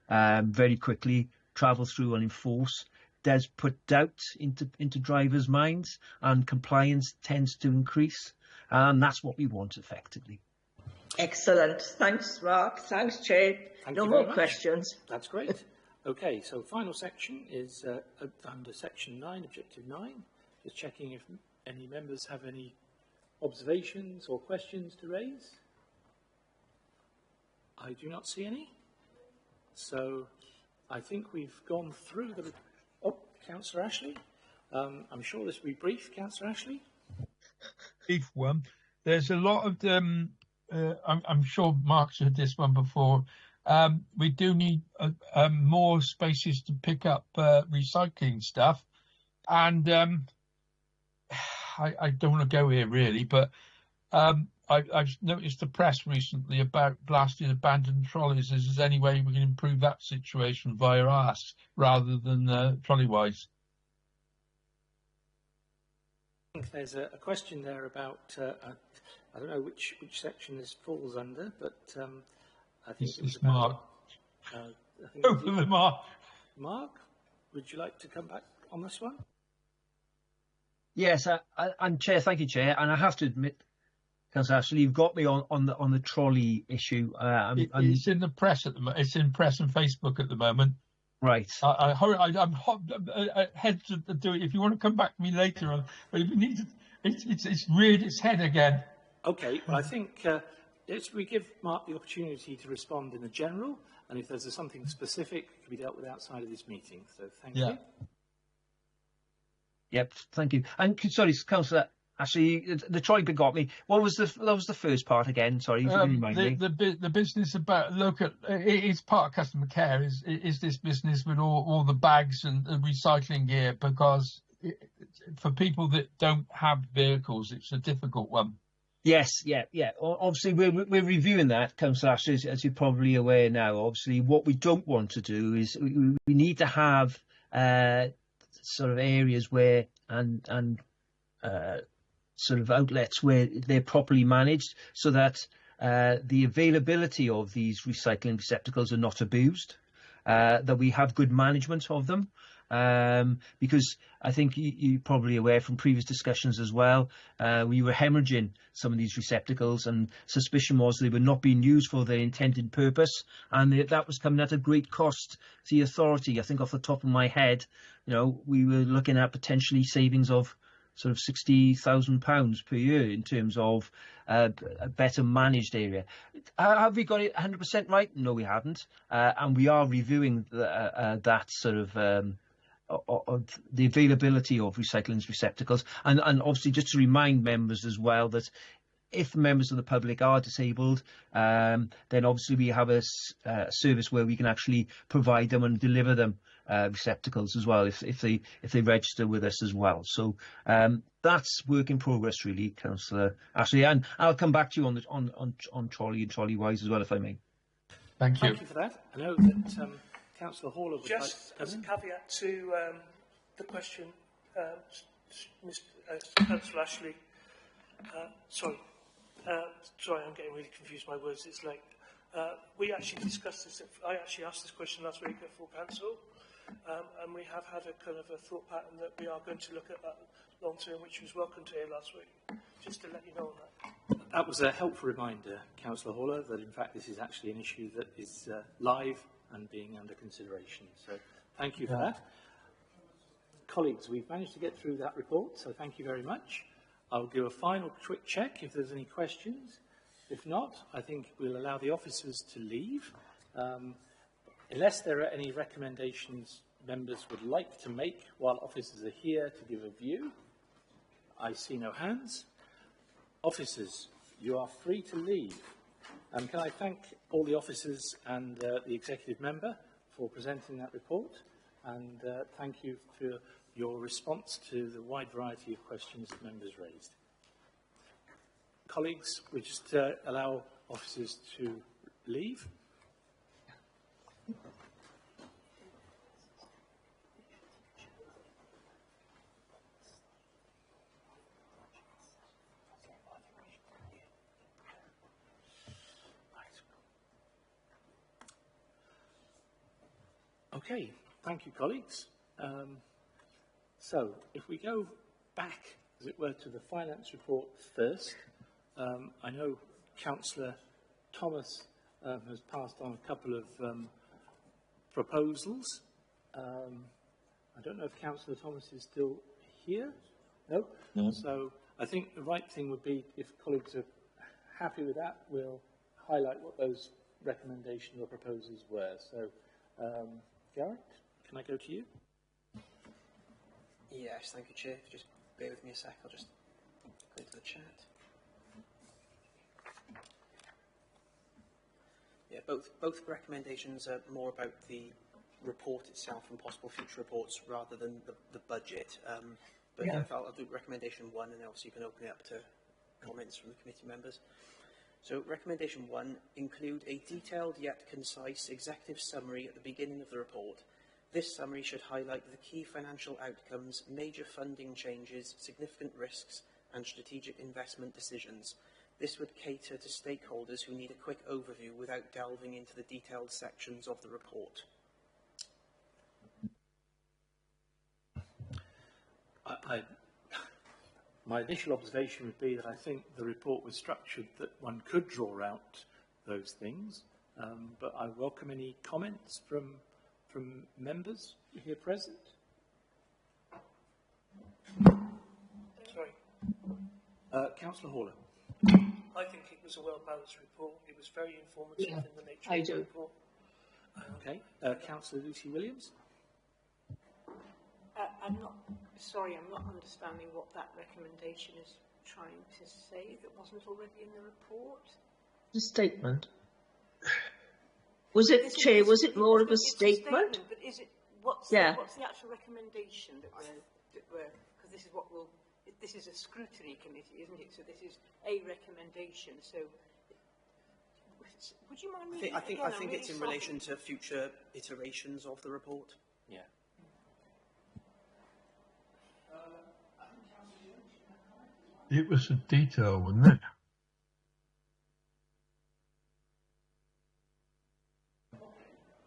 very quickly, travel through and enforce, does put doubt into drivers' minds, and compliance tends to increase. And that's what we want effectively. Excellent. Thanks, Mark. Thanks, Chair. No more questions. That's great. Okay, so final section is under section 9, objective 9. Just checking if any members have any observations or questions to raise. I do not see any. So I think we've gone through the... Oh, Councillor Ashley. I'm sure this will be brief. Councillor Ashley. Brief one. There's a lot of them. I'm sure Mark's heard this one before. We do need more spaces to pick up recycling stuff, and I don't want to go here really, but I've noticed the press recently about blasting abandoned trolleys. Is there any way we can improve that situation via us rather than trolley-wise? I think there's a question there about, I don't know which section this falls under, but I think it's Mark. Over the Mark. Mark, would you like to come back on this one? Yes, and Chair, thank you, Chair. And I have to admit, Councillor Ashley, you've got me on the trolley issue. It's in the press at the moment. It's in press and Facebook at the moment. Right. I'm head to do it. If you want to come back to me later on, but if you need to, it's reared its head again. Okay. Well, I think we give Mark the opportunity to respond in the general, and if there's something specific, it can be dealt with outside of this meeting. So thank you. Yep, thank you. And sorry, Councillor, actually, the trolley bit got me. That was the first part again. Sorry, you can remind me. The business about it's part of customer care. Is this business with all the bags and recycling gear? Because for people that don't have vehicles, it's a difficult one. Yes, yeah. Obviously, we're reviewing that, Councillor Ashley, as you're probably aware now. Obviously, what we don't want to do is we need to have sort of areas where and sort of outlets where they're properly managed, so that the availability of these recycling receptacles are not abused, that we have good management of them. Because I think you're probably aware from previous discussions as well, we were hemorrhaging some of these receptacles, and suspicion was they were not being used for their intended purpose, and that was coming at a great cost to the authority. I think off the top of my head, we were looking at potentially savings of sort of £60,000 per year in terms of a better managed area. Have we got it 100% right? No, we haven't, and we are reviewing that sort of the availability of recycling receptacles, and obviously just to remind members as well that if members of the public are disabled, then obviously we have a service where we can actually provide them and deliver them receptacles as well if they register with us as well. So that's work in progress, really, Councillor Ashley. And I'll come back to you on trolley and trolley wise as well, if I may. Thank you. Thank you for that. I know that Councillor Haller would just like... as a caveat to the question, Councillor Ashley, sorry, I'm getting really confused. My words. It's late. We actually discussed this. I actually asked this question last week at full council, and we have had a kind of a thought pattern that we are going to look at that long term, which was welcome to hear last week. Just to let you know on that. That was a helpful reminder, Councillor Haller, that in fact this is actually an issue that is live and being under consideration. So thank you for that. Colleagues, we've managed to get through that report, so thank you very much. I'll do a final quick check if there's any questions. If not, I think we'll allow the officers to leave. Unless there are any recommendations members would like to make while officers are here to give a view, I see no hands. Officers, you are free to leave. Can I thank all the officers and the executive member for presenting that report, and thank you for your response to the wide variety of questions that members raised. Colleagues, we just allow officers to leave. Okay, thank you, colleagues. So, if we go back, as it were, to the finance report first, I know Councillor Thomas has passed on a couple of proposals. I don't know if Councillor Thomas is still here. No? No. So, I think the right thing would be, if colleagues are happy with that, we'll highlight what those recommendations or proposals were. So, Garrett, can I go to you? Yes, thank you, Chair. Just bear with me a sec. I'll just go to the chat. Yeah, both recommendations are more about the report itself and possible future reports rather than the budget. But yeah. I'll do recommendation 1, and also you can open it up to comments from the committee members. So recommendation 1, include a detailed yet concise executive summary at the beginning of the report. This summary should highlight the key financial outcomes, major funding changes, significant risks, and strategic investment decisions. This would cater to stakeholders who need a quick overview without delving into the detailed sections of the report. My initial observation would be that I think the report was structured that one could draw out those things, but I welcome any comments from members here present. Sorry. Councillor Haller. I think it was a well-balanced report. It was very informative in the nature I of the do. report. Okay. Councillor Lucy Williams. I'm not understanding what that recommendation is trying to say that wasn't already in the report. The statement. Was it, Chair, was it more of a statement? But is it, what's the actual recommendation that we're, because this is what will, this is a scrutiny committee, isn't it? So this is a recommendation. So would you mind reading I think really it's in relation to future iterations of the report. Yeah. It was a detail, wasn't it?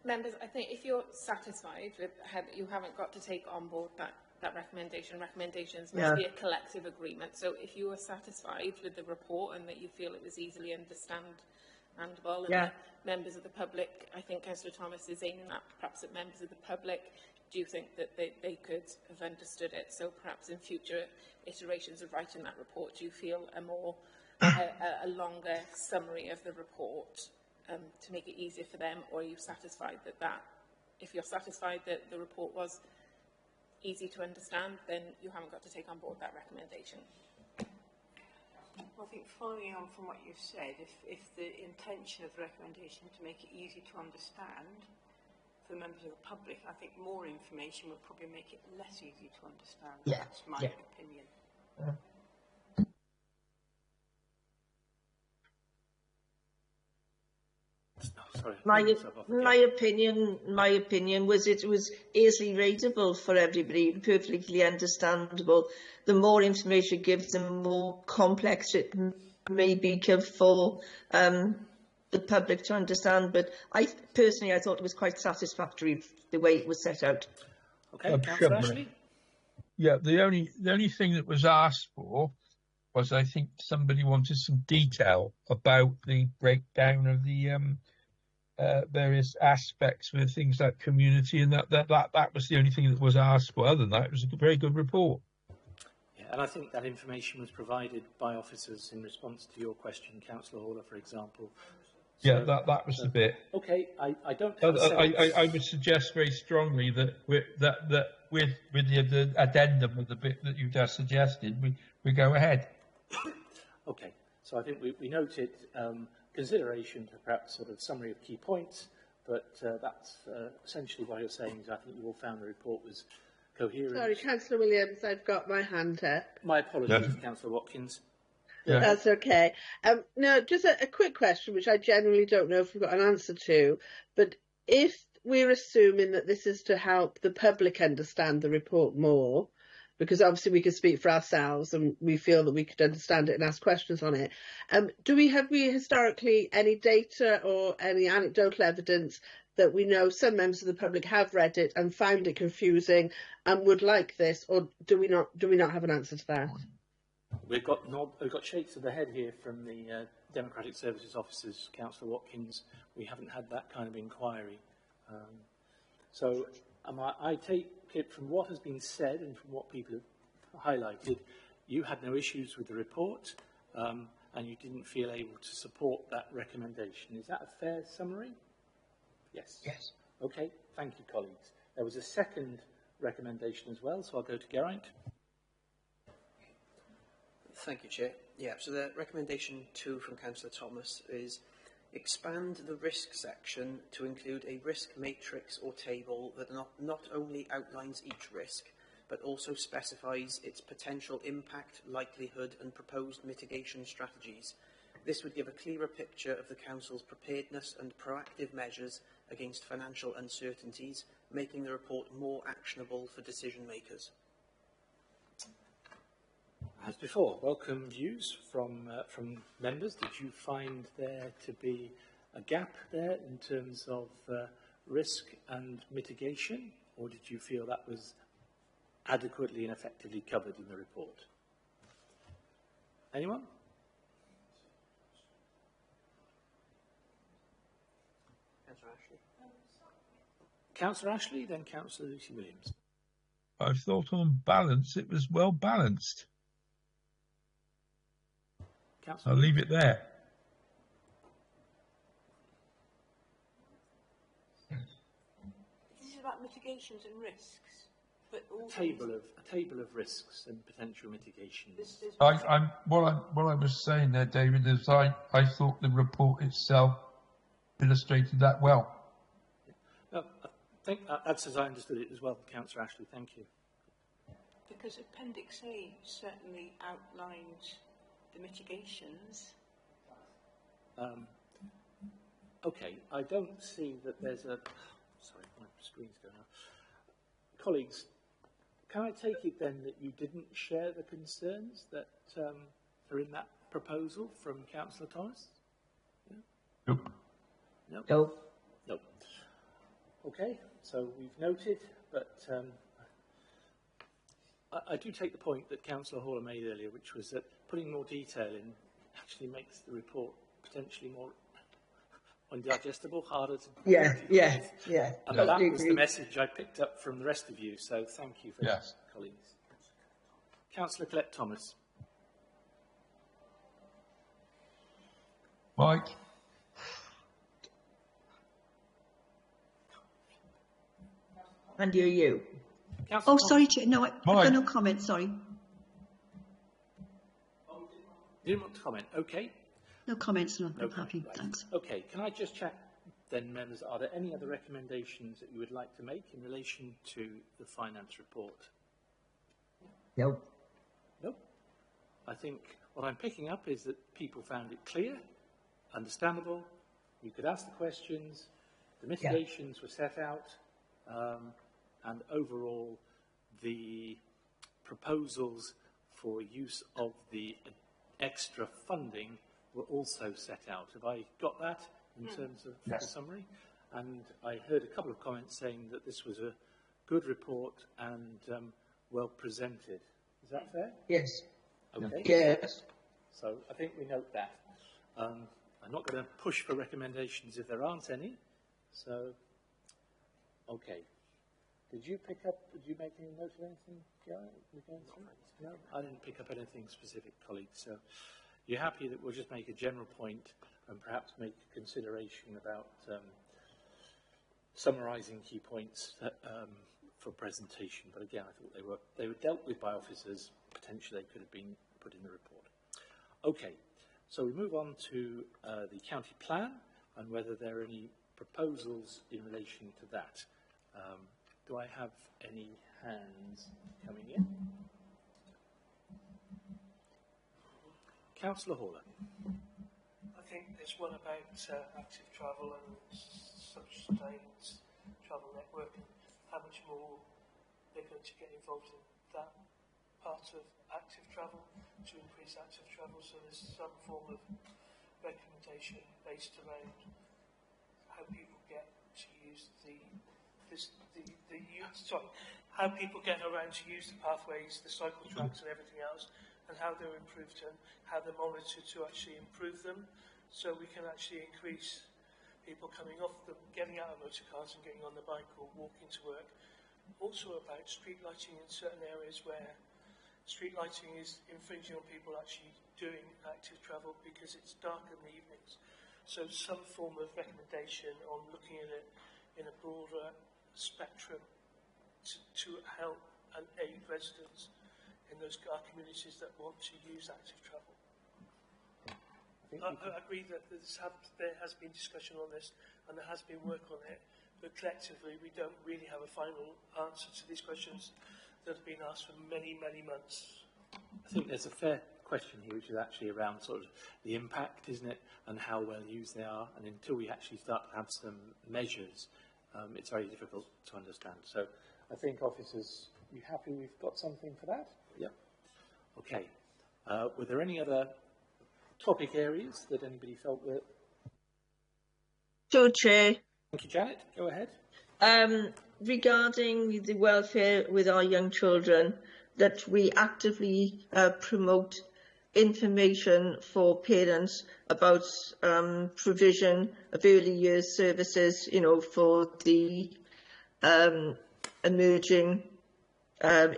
Members, I think if you're satisfied with how you haven't got to take on board that recommendation, recommendations must be a collective agreement. So if you are satisfied with the report and that you feel it was easily understandable, and that members of the public, I think Councillor Thomas is aiming at perhaps that members of the public do think that they could have understood it. So perhaps in future iterations of writing that report, do you feel a longer summary of the report to make it easier for them, or are you satisfied that if you're satisfied that the report was easy to understand, then you haven't got to take on board that recommendation? I think following on from what you've said, if the intention of the recommendation is to make it easy to understand for members of the public, I think more information would probably make it less easy to understand. Yeah. That's my opinion. My opinion was it was easily readable for everybody, perfectly understandable. The more information it gives, the more complex it may become for the public to understand. But I thought it was quite satisfactory the way it was set out. Okay, Councillor Ashley. Yeah, the only thing that was asked for was, I think somebody wanted some detail about the breakdown of the various aspects with things like community, and that was the only thing that was asked for. Other than that, it was a very good report. Yeah, and I think that information was provided by officers in response to your question, Councillor Haller, for example. So, yeah, that was the bit. Okay, I don't. I would suggest very strongly that with the addendum of the bit that you just suggested, we go ahead. Okay, so I think we noted consideration for perhaps sort of summary of key points, but that's essentially what you're saying is I think you all found the report was coherent. Sorry, Councillor Williams, I've got my hand up. My apologies, Councillor Watkins. Yeah. That's okay. No, just a quick question, which I generally don't know if we've got an answer to, but if we're assuming that this is to help the public understand the report more, because obviously we can speak for ourselves and we feel that we could understand it and ask questions on it. Have we historically any data or any anecdotal evidence that we know some members of the public have read it and found it confusing and would like this, or do we not have an answer to that? We've got shakes of the head here from the Democratic Services officers, Councillor Watkins. We haven't had that kind of inquiry. So I take it from what has been said and from what people have highlighted, you had no issues with the report and you didn't feel able to support that recommendation. Is that a fair summary? Yes. Yes. Okay, thank you, colleagues. There was a second recommendation as well, so I'll go to Geraint. Thank you, Chair. Yeah, so the recommendation 2 from Councillor Thomas is expand the risk section to include a risk matrix or table that not only outlines each risk, but also specifies its potential impact, likelihood and proposed mitigation strategies. This would give a clearer picture of the Council's preparedness and proactive measures against financial uncertainties, making the report more actionable for decision makers. As before, welcome views from members. Did you find there to be a gap there in terms of risk and mitigation, or did you feel that was adequately and effectively covered in the report? Anyone? Councillor Ashley. Councillor Ashley, then Councillor Lucy Williams. I thought on balance it was well balanced. I'll leave it there. This is about mitigations and risks, but also a table of risks and potential mitigations. What I was saying there, David, is I thought the report itself illustrated that well. No, I think that's as I understood it as well, Councillor Ashley. Thank you. Because Appendix A certainly outlines the mitigations. Okay, I don't see that there's a... Sorry, my screen's going out. Colleagues, can I take it then that you didn't share the concerns that are in that proposal from Councillor Thomas? Yeah? Nope. No? No. No. Okay, so we've noted, but I do take the point that Councillor Haller made earlier, which was that putting more detail in actually makes the report potentially more undigestible, harder to... Yeah. And that was the message I picked up from the rest of you, so thank you for that, colleagues. Councillor Colette Thomas. Mike. And you. Oh, sorry, Chair. No, I've got no comment, sorry. You didn't want to comment? Okay. No comments, no, No I'm happy, right. thanks. Okay, can I just check then, members, are there any other recommendations that you would like to make in relation to the finance report? No. Nope. I think what I'm picking up is that people found it clear, understandable, you could ask the questions, the mitigations were set out, and overall the proposals for use of the extra funding were also set out. Have I got that in terms of the summary? And I heard a couple of comments saying that this was a good report and well presented. Is that fair? Yes. Okay. Yes. So I think we note that. I'm not going to push for recommendations if there aren't any. So, okay. Did you make any note of anything, Gareth? No, I didn't pick up anything specific, colleagues. So you're happy that we'll just make a general point and perhaps make a consideration about summarising key points for presentation. But again, I thought they were dealt with by officers. Potentially, they could have been put in the report. Okay, so we move on to the county plan and whether there are any proposals in relation to that. Do I have any hands coming in? Councillor Horler. I think there's one about active travel and sustained travel network and how much more they're going to get involved in that part of active travel to increase active travel. So there's some form of recommendation based around how people get to use how people get around to use the pathways, the cycle tracks and everything else, and how they're improved and how they're monitored to actually improve them, so we can actually increase people coming off them, getting out of motor cars and getting on the bike or walking to work. Also about street lighting in certain areas where street lighting is infringing on people actually doing active travel because it's dark in the evenings. So some form of recommendation on looking at it in a broader spectrum to help and aid residents in those communities that want to use active travel. I agree that there has been discussion on this and there has been work on it, but collectively we don't really have a final answer to these questions that have been asked for many, many months. I think there's a fair question here, which is actually around sort of the impact, isn't it, and how well used they are. And until we actually start to have some measures, it's very difficult to understand. So I think, officers, you happy we've got something for that? Yeah. Okay. Were there any other topic areas that anybody felt that? Sure, Chair. Thank you, Janet. Go ahead. Regarding the welfare with our young children, that we actively promote information for parents about provision of early years services, for the emerging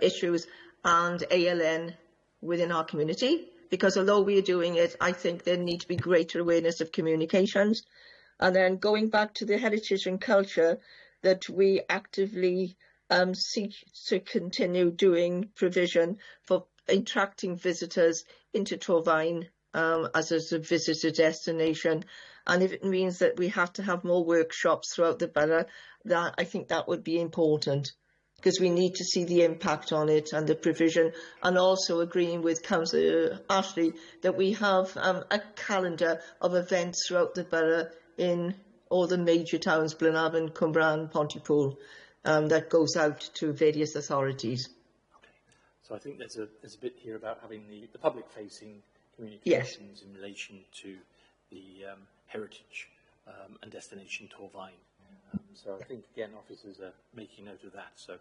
issues and ALN within our community. Because although we are doing it, I think there needs to be greater awareness of communications. And then going back to the heritage and culture, that we actively seek to continue doing provision for attracting visitors into Torfaen as a visitor destination. And if it means that we have to have more workshops throughout the borough, I think that would be important, because we need to see the impact on it and the provision, and also agreeing with Councillor Ashley that we have a calendar of events throughout the borough in all the major towns, Blenavon, Cwmbran, Pontypool, that goes out to various authorities. Okay. So I think there's a bit here about having the public-facing communications in relation to the heritage and destination Torfaen. So I think, again, officers are making note of that. So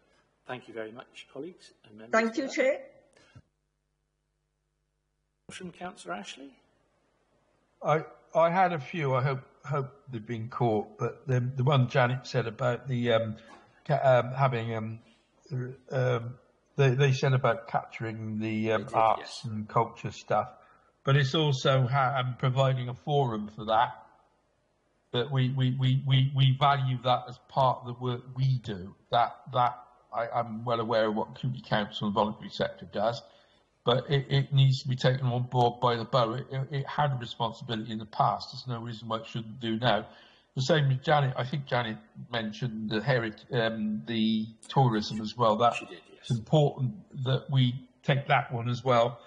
thank you very much, colleagues and members. Thank you, Chair. From Councillor Ashley. I had a few. I hope they've been caught, but the one Janet said about the having they said about capturing the arts and culture stuff, but it's also providing a forum for that. That we value that as part of the work we do. I'm well aware of what Community Council and voluntary sector does, but it needs to be taken on board by the borough. It had a responsibility in the past. There's no reason why it shouldn't do now. The same with Janet. I think Janet mentioned the tourism as well. That She did, yes. it's important that we take that one as well.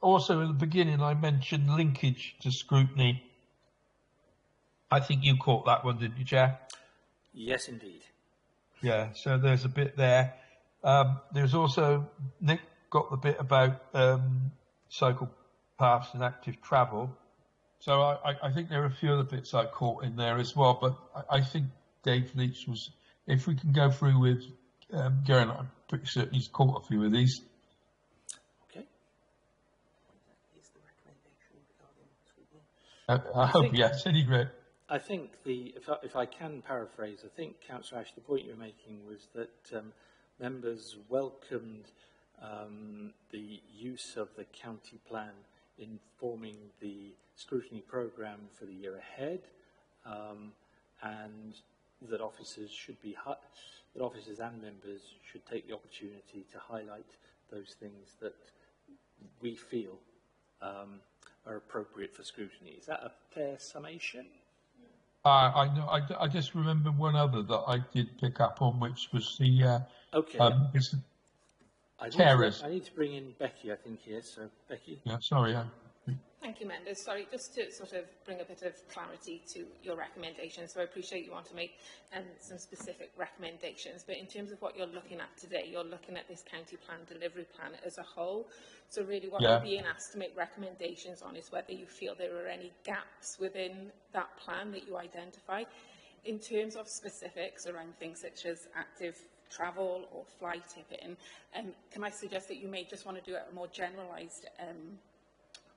Also, in the beginning, I mentioned linkage to scrutiny. I think you caught that one, didn't you, Chair? Yes, indeed. Yeah, so there's a bit there. There's also, Nick got the bit about cycle paths and active travel. So I think there are a few other bits I caught in there as well, but I think Dave Leach was, if we can go through with Geraint, I'm pretty certain he's caught a few of these. Okay. I hope, yes, anyway. I think if I can paraphrase, I think, Councillor Ash, the point you're making was that members welcomed the use of the county plan in forming the scrutiny programme for the year ahead, and that officers and members should take the opportunity to highlight those things that we feel are appropriate for scrutiny. Is that a fair summation? I know. I just remember one other that I did pick up on, which was the carers. I need to bring in Becky, I think, here. So, Becky. Yeah, sorry. Thank you, members. Sorry, just to sort of bring a bit of clarity to your recommendations. So I appreciate you want to make some specific recommendations, but in terms of what you're looking at today, you're looking at this county plan delivery plan as a whole. So really what you're being asked to make recommendations on is whether you feel there are any gaps within that plan that you identify. In terms of specifics around things such as active travel or fly tipping, can I suggest that you may just want to do a more generalised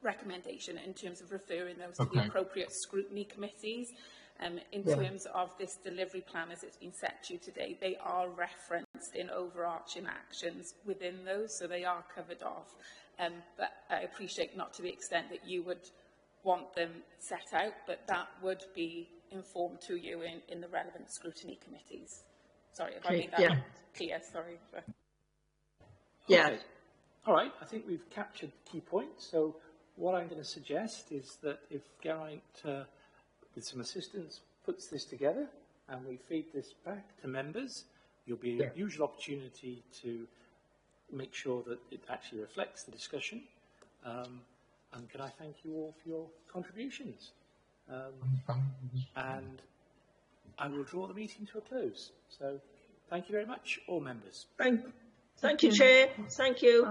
recommendation in terms of referring those to the appropriate scrutiny committees. In terms of this delivery plan as it's been set to you today, they are referenced in overarching actions within those, so they are covered off. But I appreciate not to the extent that you would want them set out, but that would be informed to you in the relevant scrutiny committees. Sorry if I made that clear, sorry. Yeah. Okay. All right, I think we've captured the key points. So what I'm going to suggest is that if Geraint, with some assistance, puts this together and we feed this back to members, there'll be a usual opportunity to make sure that it actually reflects the discussion. And can I thank you all for your contributions? And I will draw the meeting to a close. So thank you very much, all members. Thank you, Chair. Thank you.